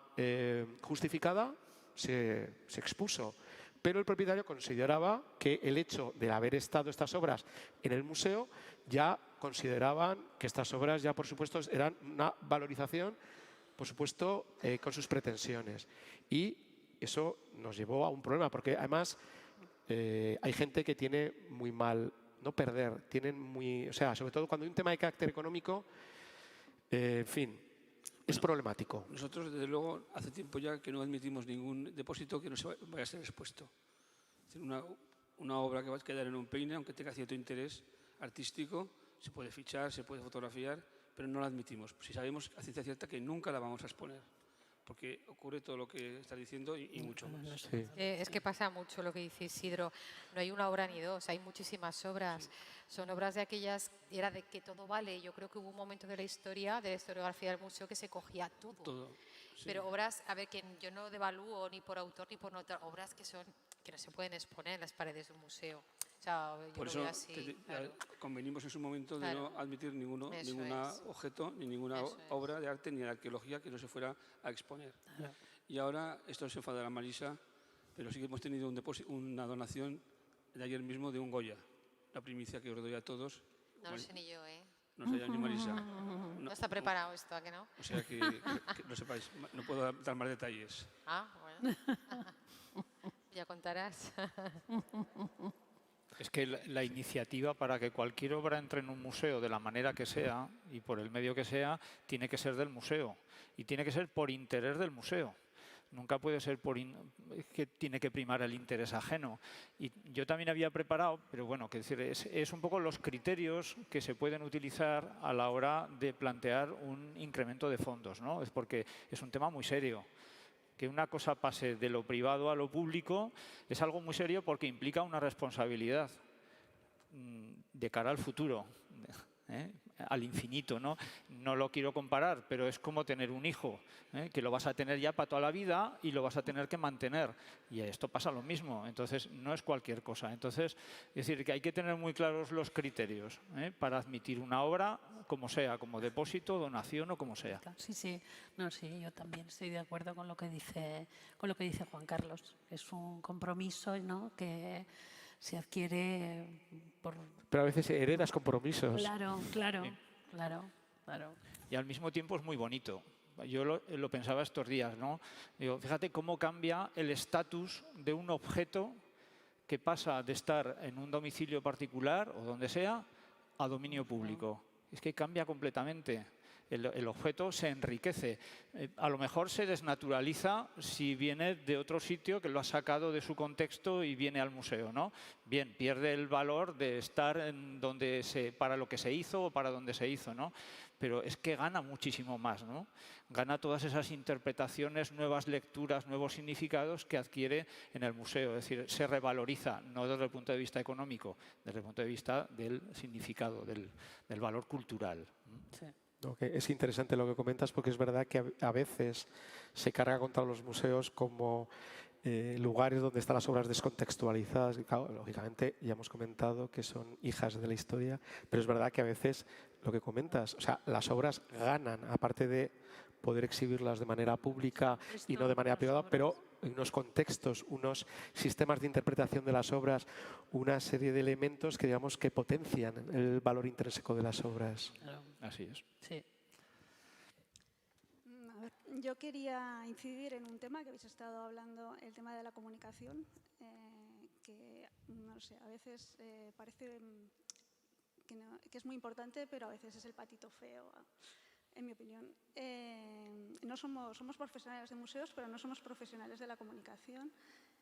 justificada se expuso. Pero el propietario consideraba que el hecho de haber estado estas obras en el museo ya consideraban que estas obras ya por supuesto eran una valorización, por supuesto, con sus pretensiones. Y eso nos llevó a un problema, porque además hay gente que tiene muy mal, no perder, o sea, sobre todo cuando hay un tema de carácter económico, en fin, es problemático. Nosotros, desde luego, hace tiempo ya que no admitimos ningún depósito que no se vaya a ser expuesto. Es decir, una obra que va a quedar en un peine, aunque tenga cierto interés artístico, se puede fichar, se puede fotografiar, pero no la admitimos. Si sabemos a ciencia cierta que nunca la vamos a exponer. porque ocurre todo lo que estás diciendo y mucho más. Sí. Es que pasa mucho lo que dice Isidro. No hay una obra ni dos, hay muchísimas obras. Son obras de aquellas, era de que todo vale. Yo creo que hubo un momento de la historiografía del museo, que se cogía todo. Todo. Sí. Pero obras, a ver, que yo no devalúo ni por autor ni por nota, obras que no se pueden exponer en las paredes de un museo. O sea, yo Por lo eso veo así, claro. convenimos en su momento de Claro. no admitir ningún Eso es. objeto ni ninguna Eso es. obra de arte ni de arqueología que no se fuera a exponer. Y ahora, esto se enfadará Marisa, pero sí que hemos tenido una donación de ayer mismo de un Goya, la primicia que os doy a todos. No lo sé ni yo, ¿eh? No sabía ni Marisa. No está preparado esto, ¿a que no? O sea que lo sepáis, no puedo dar más detalles. Ah, bueno. Ya contarás. Es que la iniciativa para que cualquier obra entre en un museo de la manera que sea y por el medio que sea, tiene que ser del museo y tiene que ser por interés del museo. Nunca puede ser que tiene que primar el interés ajeno. Y yo también había preparado, pero bueno, que decir, es un poco los criterios que se pueden utilizar a la hora de plantear un incremento de fondos, ¿no? Es porque es un tema muy serio. Que una cosa pase de lo privado a lo público es algo muy serio porque implica una responsabilidad de cara al futuro, al infinito, ¿no? No lo quiero comparar, pero es como tener un hijo, que lo vas a tener ya para toda la vida y lo vas a tener que mantener. Y esto pasa lo mismo, entonces no es cualquier cosa. Entonces, es decir, que hay que tener muy claros los criterios para admitir una obra, como sea, como depósito, donación o como sea. Sí, sí. No, sí, yo también estoy de acuerdo con lo que dice Juan Carlos. Es un compromiso, ¿no?, que se adquiere por... Pero a veces heredas compromisos. Claro. Y al mismo tiempo es muy bonito. Yo lo pensaba estos días, ¿no? Digo, fíjate cómo cambia el estatus de un objeto que pasa de estar en un domicilio particular o donde sea a dominio público. Es que cambia completamente. El objeto se enriquece. A lo mejor se desnaturaliza si viene de otro sitio que lo ha sacado de su contexto y viene al museo, ¿no? Bien, pierde el valor de estar en para lo que se hizo o para donde se hizo, ¿no? Pero es que gana muchísimo más, ¿no? Gana todas esas interpretaciones, nuevas lecturas, nuevos significados que adquiere en el museo. Es decir, se revaloriza, no desde el punto de vista económico, desde el punto de vista del significado, del valor cultural. Sí. Okay. Es interesante lo que comentas porque es verdad que a veces se carga contra los museos como lugares donde están las obras descontextualizadas. Y claro, lógicamente ya hemos comentado que son hijas de la historia, pero es verdad que a veces lo que comentas, o sea, las obras ganan, aparte de poder exhibirlas de manera pública y no de manera privada, pero en unos contextos, unos sistemas de interpretación de las obras, una serie de elementos que digamos que potencian el valor intrínseco de las obras. Claro. Así es. Sí. A ver, yo quería incidir en un tema que habéis estado hablando, el tema de la comunicación, que no sé, a veces parece que es muy importante, pero a veces es el patito feo, en mi opinión. No somos profesionales de museos, pero no somos profesionales de la comunicación.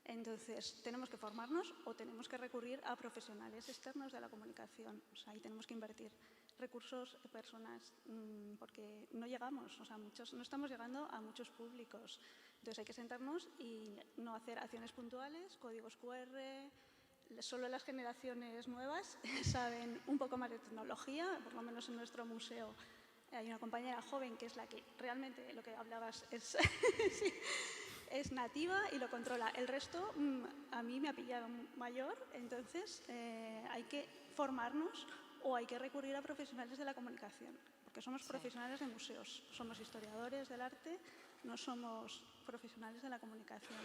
Entonces, tenemos que formarnos o tenemos que recurrir a profesionales externos de la comunicación. O sea, ahí tenemos que invertir recursos, personas, porque no llegamos, o sea, no estamos llegando a muchos públicos. Entonces, hay que sentarnos y no hacer acciones puntuales, códigos QR. Solo las generaciones nuevas saben un poco más de tecnología, por lo menos en nuestro museo. Hay una compañera joven que es la que realmente lo que hablabas es, sí, es nativa y lo controla. El resto a mí me ha pillado mayor, entonces hay que formarnos o hay que recurrir a profesionales de la comunicación, porque somos profesionales de museos, somos historiadores del arte, no somos profesionales de la comunicación.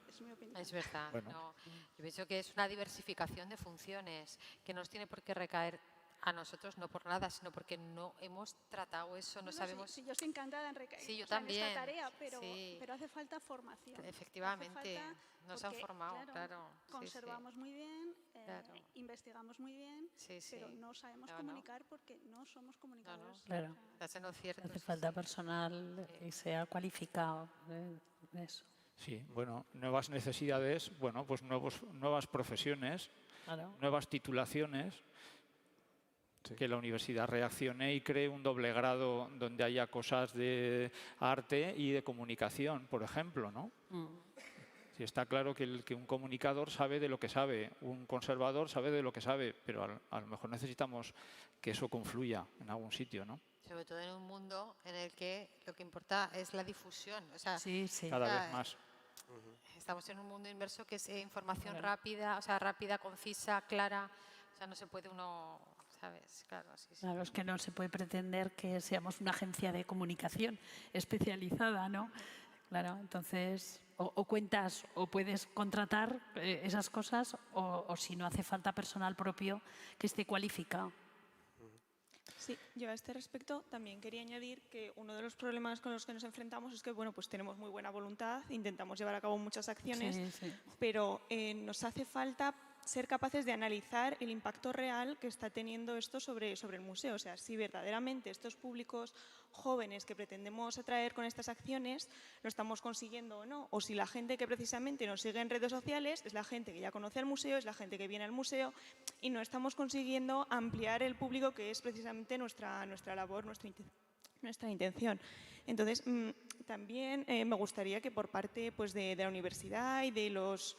Es mi opinión. Es verdad. Bueno. No. Yo pienso que es una diversificación de funciones que no nos tiene por qué recaer a nosotros, no por nada, sino porque no hemos tratado eso, no sabemos... Sí, yo estoy encantada en recaer Sí, yo en también. esta tarea, pero, Sí. pero hace falta formación. Efectivamente, Hace falta nos han porque, formado, claro. Sí, Conservamos muy bien, Claro. investigamos muy bien, Sí, sí. pero no sabemos No, no. comunicar porque no somos comunicadores. Claro. Estás en lo cierto. Hace sí, falta sí. personal que sea cualificado en eso. Sí, bueno, nuevas necesidades, bueno, pues nuevas profesiones, Claro. nuevas titulaciones que la universidad reaccione y cree un doble grado donde haya cosas de arte y de comunicación, por ejemplo, ¿no? Sí, está claro que un comunicador sabe de lo que sabe, un conservador sabe de lo que sabe, pero a lo mejor necesitamos que eso confluya en algún sitio, ¿no? Sobre todo en un mundo en el que lo que importa es la difusión. O sea, Sí, sí. Cada vez más. estamos en un mundo inverso que es información rápida, o sea, rápida, concisa, clara. O sea, no se puede uno, ¿sabes? Claro, sí. Claro, es que no se puede pretender que seamos una agencia de comunicación especializada, ¿no? Claro, entonces, o cuentas o puedes contratar esas cosas o si no hace falta personal propio que esté cualificado. Sí, yo a este respecto también quería añadir que uno de los problemas con los que nos enfrentamos es que, bueno, pues tenemos muy buena voluntad, intentamos llevar a cabo muchas acciones, pero nos hace falta ser capaces de analizar el impacto real que está teniendo esto sobre el museo. O sea, si verdaderamente estos públicos jóvenes que pretendemos atraer con estas acciones lo estamos consiguiendo o no. O si la gente que precisamente nos sigue en redes sociales es la gente que ya conoce el museo, es la gente que viene al museo y no estamos consiguiendo ampliar el público que es precisamente nuestra labor, nuestra intención. Entonces, también me gustaría que por parte pues, de la universidad y de los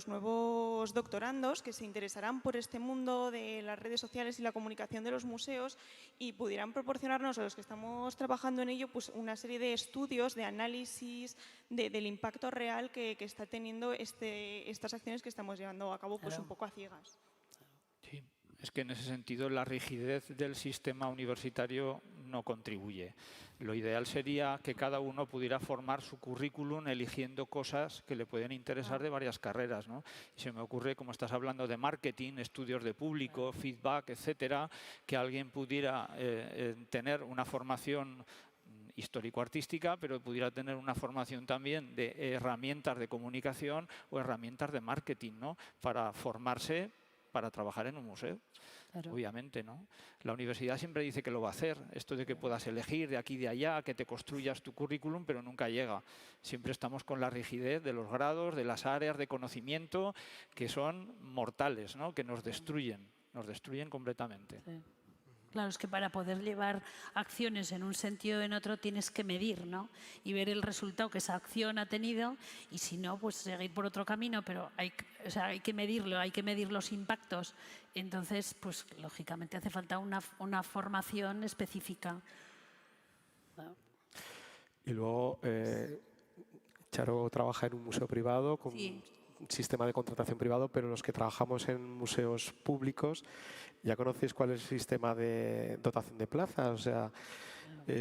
nuevos doctorandos que se interesarán por este mundo de las redes sociales y la comunicación de los museos y pudieran proporcionarnos a los que estamos trabajando en ello pues una serie de estudios, de análisis del impacto real que está teniendo estas acciones que estamos llevando a cabo pues un poco a ciegas. Sí, es que en ese sentido la rigidez del sistema universitario no contribuye. Lo ideal sería que cada uno pudiera formar su currículum eligiendo cosas que le pueden interesar de varias carreras, ¿no? Y se me ocurre, como estás hablando de marketing, estudios de público, feedback, etcétera, que alguien pudiera tener una formación histórico-artística, pero pudiera tener una formación también de herramientas de comunicación o herramientas de marketing, ¿no? Para formarse para trabajar en un museo. Claro. Obviamente, ¿no? La universidad siempre dice que lo va a hacer, esto de que puedas elegir de aquí y de allá, que te construyas tu currículum, pero nunca llega. Siempre estamos con la rigidez de los grados, de las áreas de conocimiento que son mortales, ¿no? Que nos destruyen completamente. Sí. Claro, es que para poder llevar acciones en un sentido o en otro tienes que medir, ¿no? Y ver el resultado que esa acción ha tenido y si no, pues seguir por otro camino, pero hay que medirlo, hay que medir los impactos. Entonces, pues lógicamente hace falta una formación específica. Y luego, Charo trabaja en un museo privado con un sistema de contratación privado, pero los que trabajamos en museos públicos, ¿ya conocéis cuál es el sistema de dotación de plazas? O sea,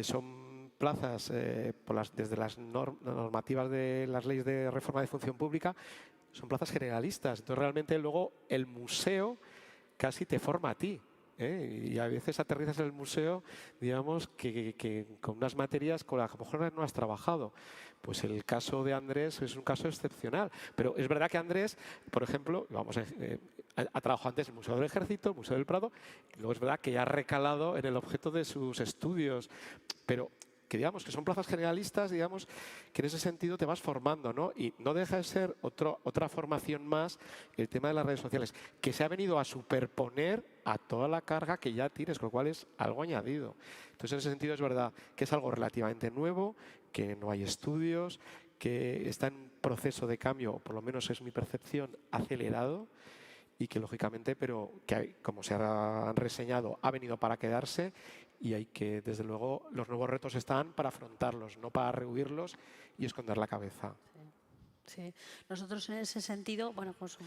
son plazas desde las normativas de las leyes de reforma de función pública, son plazas generalistas. Entonces, realmente luego el museo casi te forma a ti. Y a veces aterrizas en el museo, digamos, que con unas materias con las que a lo mejor no has trabajado. Pues el caso de Andrés es un caso excepcional. Pero es verdad que Andrés, por ejemplo, ha trabajado antes en el Museo del Ejército, el Museo del Prado, y luego es verdad que ya ha recalado en el objeto de sus estudios. Pero que digamos que son plazas generalistas, digamos, que en ese sentido te vas formando, ¿no? Y no deja de ser otra formación más el tema de las redes sociales, que se ha venido a superponer a toda la carga que ya tienes, con lo cual es algo añadido. Entonces, en ese sentido es verdad que es algo relativamente nuevo, que no hay estudios, que está en proceso de cambio, o por lo menos es mi percepción, acelerado, y que lógicamente, pero que como se han reseñado, ha venido para quedarse y hay que, desde luego, los nuevos retos están para afrontarlos, no para rehuirlos y esconder la cabeza. Sí, nosotros en ese sentido, bueno, pues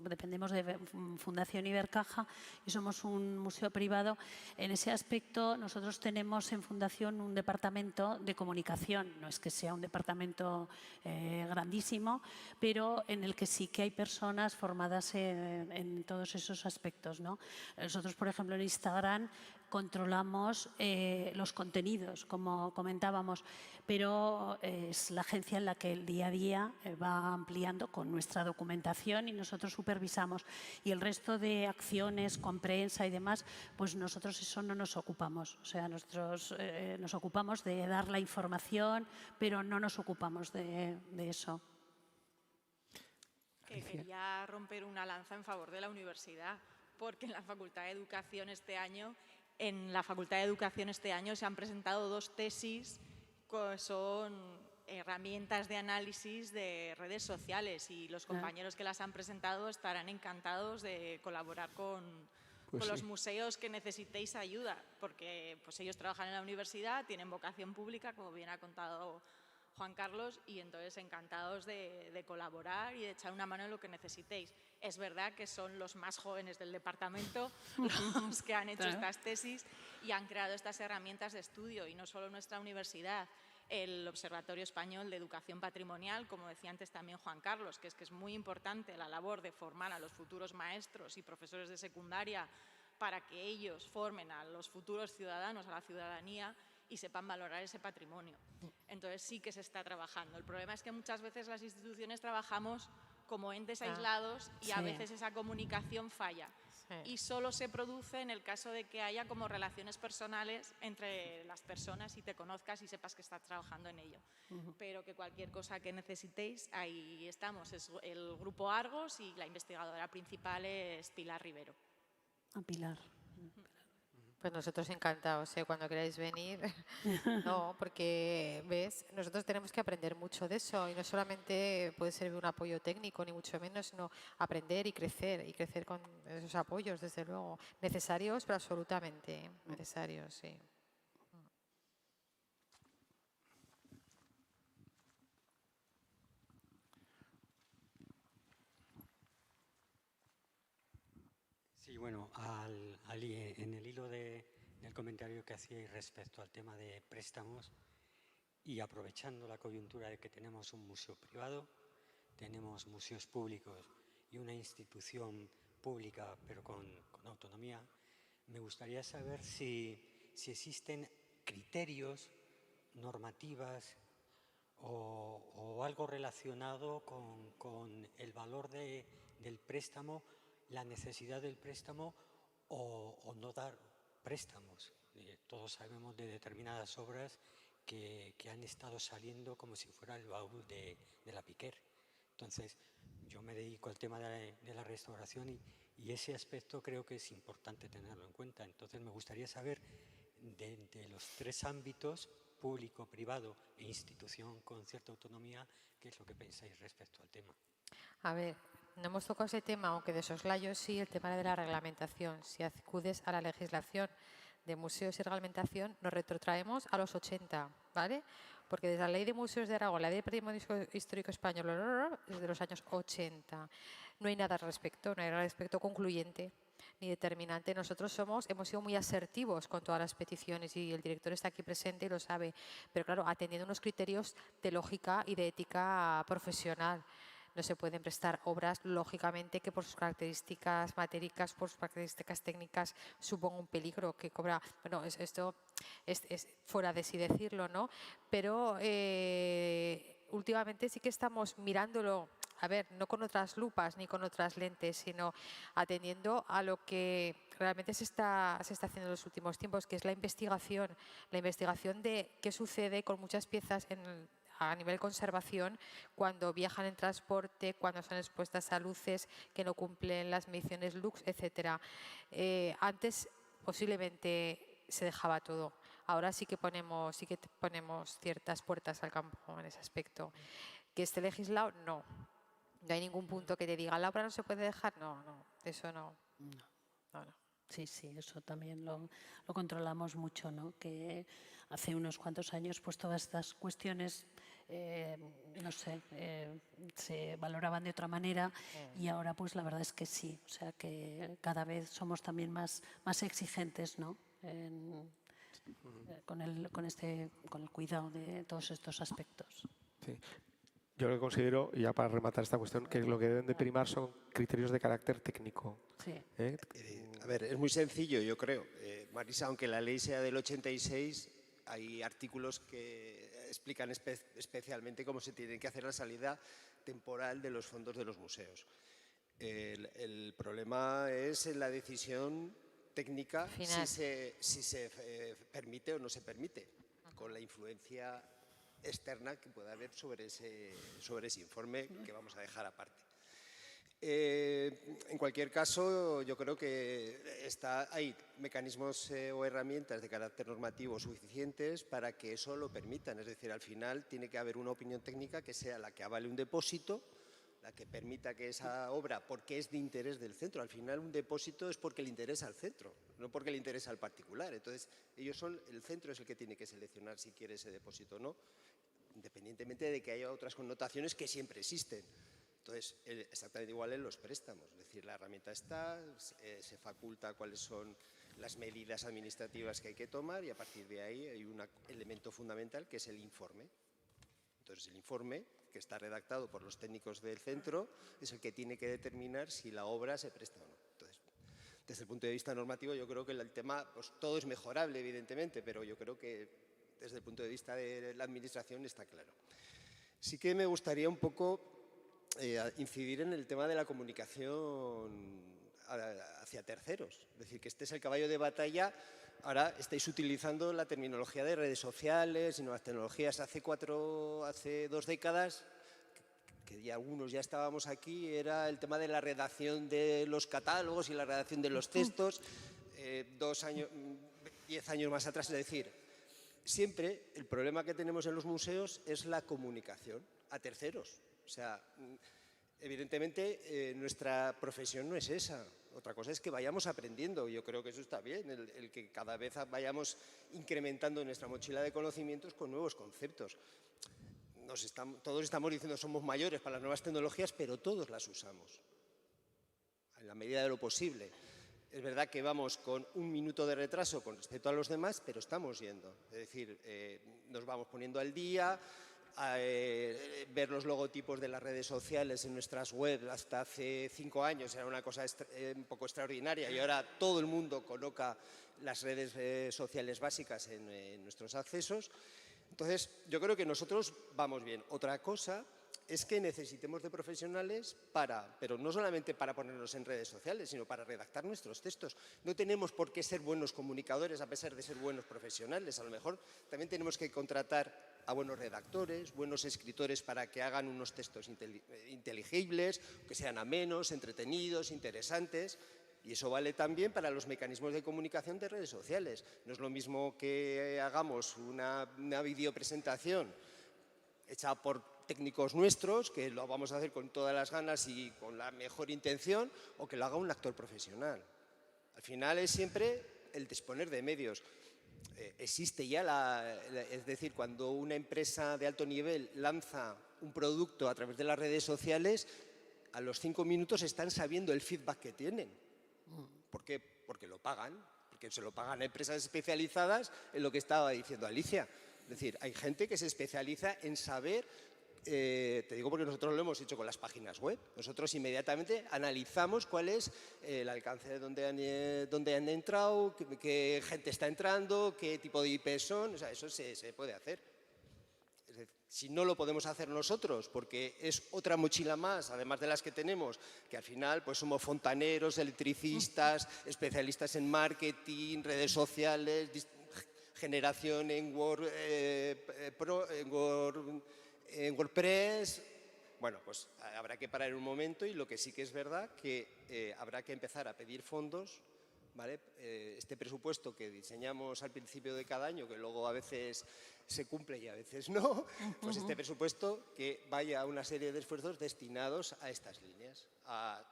dependemos de Fundación Ibercaja y somos un museo privado. En ese aspecto nosotros tenemos en Fundación un departamento de comunicación, no es que sea un departamento grandísimo, pero en el que sí que hay personas formadas en todos esos aspectos, ¿no? Nosotros, por ejemplo, en Instagram controlamos los contenidos, como comentábamos, pero es la agencia en la que el día a día va ampliando con nuestra documentación y nosotros supervisamos. Y el resto de acciones con prensa y demás, pues nosotros eso no nos ocupamos. O sea, nosotros nos ocupamos de dar la información, pero no nos ocupamos de eso. Quería romper una lanza en favor de la universidad. porque en la Facultad de Educación este año se han presentado 2 tesis que son herramientas de análisis de redes sociales y los compañeros que las han presentado estarán encantados de colaborar con los museos que necesitéis ayuda, porque pues ellos trabajan en la universidad, tienen vocación pública, como bien ha contado Juan Carlos, y entonces encantados de colaborar y de echar una mano en lo que necesitéis. Es verdad que son los más jóvenes del departamento los que han hecho estas tesis y han creado estas herramientas de estudio, y no solo nuestra universidad, el Observatorio Español de Educación Patrimonial, como decía antes también Juan Carlos, que es muy importante la labor de formar a los futuros maestros y profesores de secundaria para que ellos formen a los futuros ciudadanos, a la ciudadanía, y sepan valorar ese patrimonio. Entonces sí que se está trabajando. El problema es que muchas veces las instituciones trabajamos como entes aislados y a veces esa comunicación falla. Y solo se produce en el caso de que haya como relaciones personales entre las personas y te conozcas y sepas que estás trabajando en ello. Pero que cualquier cosa que necesitéis, ahí estamos. Es el Grupo Argos y la investigadora principal es Pilar Rivero. Pilar. Pues nosotros encantados, cuando queráis venir. No, porque, ¿ves? Nosotros tenemos que aprender mucho de eso y no solamente puede ser un apoyo técnico, ni mucho menos, sino aprender y crecer con esos apoyos, desde luego. Necesarios, pero absolutamente necesarios, sí. Sí, bueno, en el hilo del comentario que hacíais respecto al tema de préstamos y aprovechando la coyuntura de que tenemos un museo privado, tenemos museos públicos y una institución pública pero con autonomía, me gustaría saber si existen criterios, normativas o algo relacionado con el valor del préstamo, la necesidad del préstamo o no dar préstamos. Todos sabemos de determinadas obras que han estado saliendo como si fuera el baúl de la Piquer. Entonces, yo me dedico al tema de la restauración y ese aspecto creo que es importante tenerlo en cuenta. Entonces, me gustaría saber de los 3 ámbitos, público, privado e institución con cierta autonomía, qué es lo que pensáis respecto al tema. A ver, no hemos tocado ese tema, aunque de soslayo sí, el tema de la reglamentación. Si acudes a la legislación de museos y reglamentación, nos retrotraemos a los 80, ¿vale? Porque desde la Ley de Museos de Aragón, la Ley de Patrimonio Histórico Español, desde los años 80, no hay nada al respecto, no hay nada al respecto concluyente ni determinante. Nosotros hemos sido muy asertivos con todas las peticiones y el director está aquí presente y lo sabe, pero claro, atendiendo unos criterios de lógica y de ética profesional. No se pueden prestar obras, lógicamente, que por sus características matéricas, por sus características técnicas, supongan un peligro que cobra. Bueno, esto es fuera de sí decirlo, ¿no? Pero últimamente sí que estamos mirándolo, a ver, no con otras lupas ni con otras lentes, sino atendiendo a lo que realmente se está haciendo en los últimos tiempos, que es la investigación de qué sucede con muchas piezas a nivel conservación, cuando viajan en transporte, cuando están expuestas a luces que no cumplen las mediciones Lux, etc. Antes posiblemente se dejaba todo. Ahora sí que ponemos ciertas puertas al campo en ese aspecto. ¿Que esté legislado? No. No hay ningún punto que te diga, la obra no se puede dejar. No, eso no. No. Sí, eso también lo controlamos mucho, ¿no? Que hace unos cuantos años pues todas estas cuestiones se valoraban de otra manera y ahora pues la verdad es que sí, o sea que cada vez somos también más exigentes, ¿no? Con el cuidado de todos estos aspectos. Sí. Yo lo que considero, y ya para rematar esta cuestión, que lo que deben de primar son criterios de carácter técnico. Sí. A ver, es muy sencillo, yo creo. Marisa, aunque la ley sea del 86, hay artículos que explican especialmente cómo se tiene que hacer la salida temporal de los fondos de los museos. El problema es en la decisión técnica si se permite o no se permite, con la influencia externa que pueda haber sobre ese informe que vamos a dejar aparte. En cualquier caso, yo creo que hay mecanismos o herramientas de carácter normativo suficientes para que eso lo permitan. Es decir, al final tiene que haber una opinión técnica que sea la que avale un depósito, la que permita que esa obra, porque es de interés del centro. Al final un depósito es porque le interesa al centro, no porque le interesa al particular. Entonces, el centro es el que tiene que seleccionar si quiere ese depósito o no, independientemente de que haya otras connotaciones que siempre existen. Entonces, exactamente igual en los préstamos, es decir, la herramienta está, se faculta cuáles son las medidas administrativas que hay que tomar y a partir de ahí hay un elemento fundamental que es el informe. Entonces, el informe, que está redactado por los técnicos del centro, es el que tiene que determinar si la obra se presta o no. Entonces, desde el punto de vista normativo, yo creo que el tema, pues todo es mejorable, evidentemente, pero yo creo que desde el punto de vista de la administración está claro. Sí que me gustaría un poco incidir en el tema de la comunicación hacia terceros. Es decir, que este es el caballo de batalla. Ahora estáis utilizando la terminología de redes sociales y nuevas tecnologías. Hace 2 décadas, que ya algunos ya estábamos aquí, era el tema de la redacción de los catálogos y la redacción de los textos. 10 años más atrás, es decir, siempre el problema que tenemos en los museos es la comunicación a terceros. O sea, evidentemente nuestra profesión no es esa. Otra cosa es que vayamos aprendiendo. Yo creo que eso está bien, el que cada vez vayamos incrementando nuestra mochila de conocimientos con nuevos conceptos. Todos estamos diciendo que somos mayores para las nuevas tecnologías, pero todos las usamos, en la medida de lo posible. Es verdad que vamos con 1 minuto de retraso con respecto a los demás, pero estamos yendo. Es decir, nos vamos poniendo al día. Ver los logotipos de las redes sociales en nuestras webs hasta hace 5 años era una cosa un poco extraordinaria y ahora todo el mundo coloca las redes sociales básicas en nuestros accesos. Entonces, yo creo que nosotros vamos bien. Otra cosa es que necesitemos de profesionales pero no solamente para ponernos en redes sociales, sino para redactar nuestros textos. No tenemos por qué ser buenos comunicadores a pesar de ser buenos profesionales. A lo mejor también tenemos que contratar a buenos redactores, buenos escritores para que hagan unos textos inteligibles, que sean amenos, entretenidos, interesantes. Y eso vale también para los mecanismos de comunicación de redes sociales. No es lo mismo que hagamos una videopresentación hecha por técnicos nuestros, que lo vamos a hacer con todas las ganas y con la mejor intención, o que lo haga un actor profesional. Al final es siempre el disponer de medios. Existe ya es decir, cuando una empresa de alto nivel lanza un producto a través de las redes sociales, a los 5 minutos están sabiendo el feedback que tienen. ¿Por qué? Porque lo pagan, porque se lo pagan a empresas especializadas en lo que estaba diciendo Alicia. Es decir, hay gente que se especializa en saber, te digo porque nosotros lo hemos hecho con las páginas web. Nosotros inmediatamente analizamos cuál es el alcance de dónde han entrado, qué gente está entrando, qué tipo de IP son. O sea, eso se puede hacer. Es decir, si no lo podemos hacer nosotros, porque es otra mochila más, además de las que tenemos, que al final pues somos fontaneros, electricistas, especialistas en marketing, redes sociales, generación en WordPress. Bueno, pues habrá que parar un momento y lo que sí que es verdad que habrá que empezar a pedir fondos, ¿vale? Este presupuesto que diseñamos al principio de cada año, que luego a veces se cumple y a veces no, pues este presupuesto que vaya a una serie de esfuerzos destinados a estas líneas, a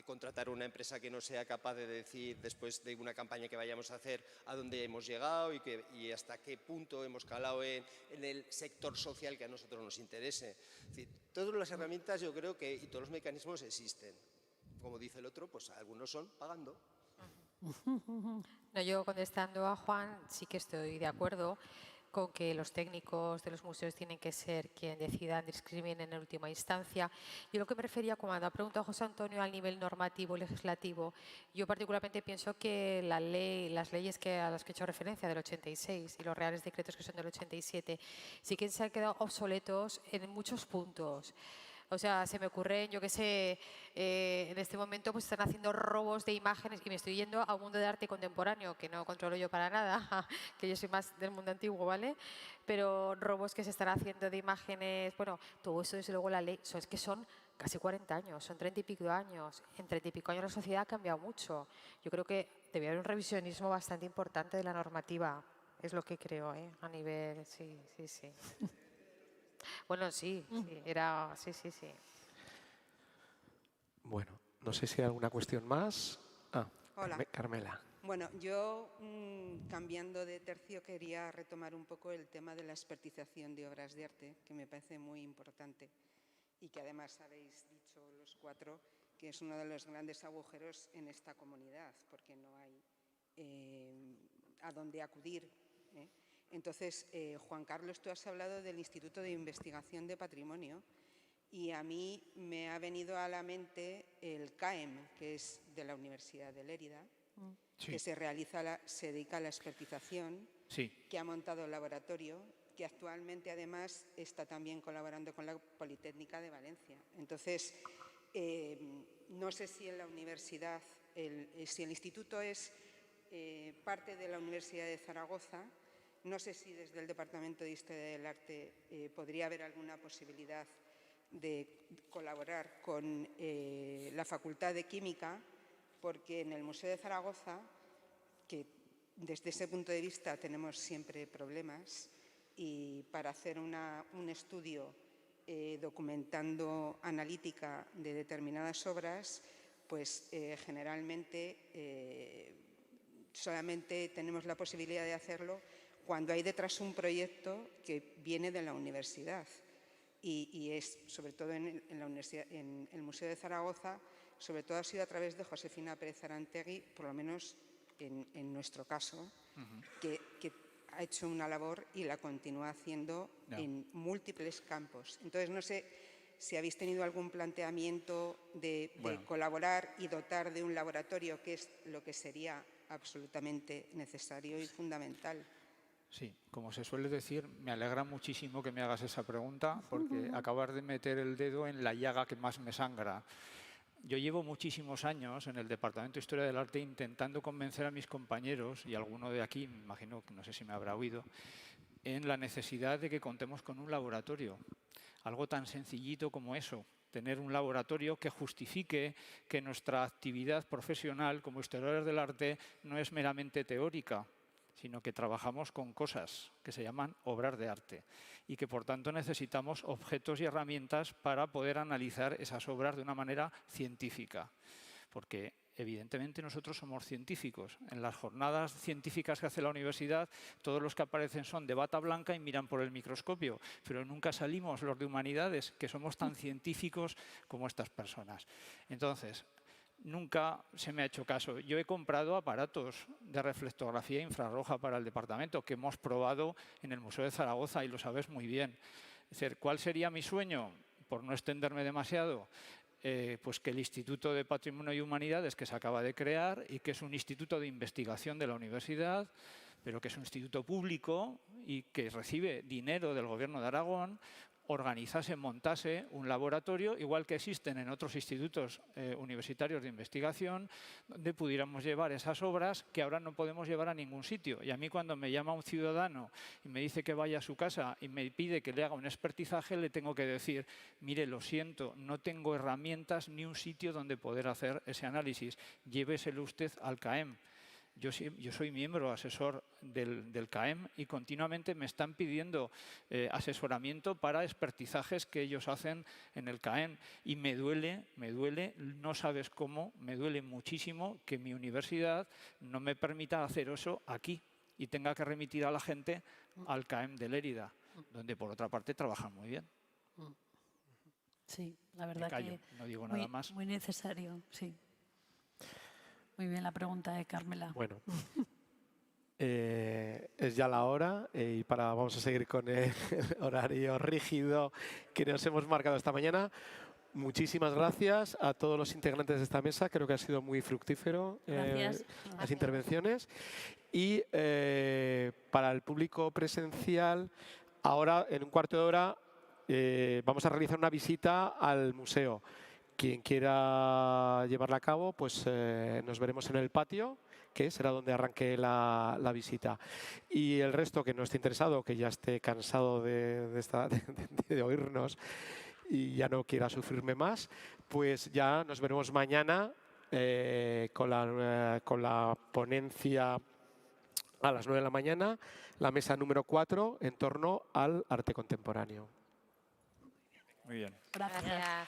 contratar una empresa que no sea capaz de decir después de una campaña que vayamos a hacer a dónde hemos llegado y hasta qué punto hemos calado en el sector social que a nosotros nos interese. Es decir, todas las herramientas yo creo que y todos los mecanismos existen. Como dice el otro, pues algunos son pagando. No, yo contestando a Juan sí que estoy de acuerdo con que los técnicos de los museos tienen que ser quien decidan discriminar en última instancia. Yo lo que me refería cuando ha preguntado José Antonio al nivel normativo legislativo, yo particularmente pienso que las leyes a las que he hecho referencia del 86 y los reales decretos que son del 87 sí que se han quedado obsoletos en muchos puntos. O sea, se me ocurre, yo qué sé, en este momento pues están haciendo robos de imágenes y me estoy yendo a un mundo de arte contemporáneo que no controlo yo para nada, que yo soy más del mundo antiguo, ¿vale? Pero robos que se están haciendo de imágenes, bueno, todo eso desde luego la ley, es que son casi 40 años, son 30 y pico años. En 30 y pico años la sociedad ha cambiado mucho. Yo creo que debe haber un revisionismo bastante importante de la normativa. Es lo que creo, a nivel, sí. Bueno, sí, sí. Bueno, no sé si hay alguna cuestión más. Hola. Carmela. Bueno, yo cambiando de tercio quería retomar un poco el tema de la expertización de obras de arte, que me parece muy importante y que además habéis dicho los cuatro que es uno de los grandes agujeros en esta comunidad, porque no hay a dónde acudir. Entonces, Juan Carlos, tú has hablado del Instituto de Investigación de Patrimonio y a mí me ha venido a la mente el CAEM, que es de la Universidad de Lérida, que se dedica a la expertización, que ha montado el laboratorio, que actualmente además está también colaborando con la Politécnica de Valencia. Entonces, no sé si en la universidad, si el instituto es parte de la Universidad de Zaragoza, no sé si desde el Departamento de Historia del Arte podría haber alguna posibilidad de colaborar con la Facultad de Química, porque en el Museo de Zaragoza, que desde ese punto de vista tenemos siempre problemas, y para hacer un estudio documentando analítica de determinadas obras, pues generalmente solamente tenemos la posibilidad de hacerlo cuando hay detrás un proyecto que viene de la universidad. Y es, sobre todo en el Museo de Zaragoza, sobre todo ha sido a través de Josefina Pérez Arantegui, por lo menos en nuestro caso, que ha hecho una labor y la continúa haciendo en múltiples campos. Entonces, no sé si habéis tenido algún planteamiento de colaborar y dotar de un laboratorio, que es lo que sería absolutamente necesario y fundamental. Sí, como se suele decir, me alegra muchísimo que me hagas esa pregunta, porque acabas de meter el dedo en la llaga que más me sangra. Yo llevo muchísimos años en el Departamento de Historia del Arte intentando convencer a mis compañeros, y alguno de aquí, me imagino que no sé si me habrá oído, en la necesidad de que contemos con un laboratorio. Algo tan sencillito como eso, tener un laboratorio que justifique que nuestra actividad profesional como historiadores del arte no es meramente teórica, sino que trabajamos con cosas que se llaman obras de arte y que, por tanto, necesitamos objetos y herramientas para poder analizar esas obras de una manera científica. Porque, evidentemente, nosotros somos científicos. En las jornadas científicas que hace la universidad, todos los que aparecen son de bata blanca y miran por el microscopio, pero nunca salimos los de humanidades, que somos tan científicos como estas personas. Entonces, nunca se me ha hecho caso. Yo he comprado aparatos de reflectografía infrarroja para el departamento que hemos probado en el Museo de Zaragoza y lo sabes muy bien. Es decir, ¿cuál sería mi sueño? Por no extenderme demasiado, pues que el Instituto de Patrimonio y Humanidades que se acaba de crear y que es un instituto de investigación de la universidad, pero que es un instituto público y que recibe dinero del Gobierno de Aragón, organizase, montase un laboratorio, igual que existen en otros institutos universitarios de investigación, donde pudiéramos llevar esas obras que ahora no podemos llevar a ningún sitio. Y a mí, cuando me llama un ciudadano y me dice que vaya a su casa y me pide que le haga un expertizaje, le tengo que decir, mire, lo siento, no tengo herramientas ni un sitio donde poder hacer ese análisis. Lléveselo usted al CAEM. Yo soy miembro asesor del CAEM y continuamente me están pidiendo asesoramiento para expertizajes que ellos hacen en el CAEM. Y me duele, no sabes cómo, me duele muchísimo que mi universidad no me permita hacer eso aquí y tenga que remitir a la gente al CAEM de Lérida, donde por otra parte trabajan muy bien. Sí, la verdad que no digo nada más. Muy necesario, sí. Muy bien la pregunta de Carmela. Bueno, es ya la hora y vamos a seguir con el horario rígido que nos hemos marcado esta mañana. Muchísimas gracias a todos los integrantes de esta mesa. Creo que ha sido muy fructífero las intervenciones. Y para el público presencial, ahora en un cuarto de hora vamos a realizar una visita al museo. Quien quiera llevarla a cabo, pues nos veremos en el patio, que será donde arranque la visita. Y el resto que no esté interesado, que ya esté cansado de oírnos y ya no quiera sufrirme más, pues ya nos veremos mañana con la ponencia a las 9 de la mañana, la mesa número 4 en torno al arte contemporáneo. Muy bien. Gracias.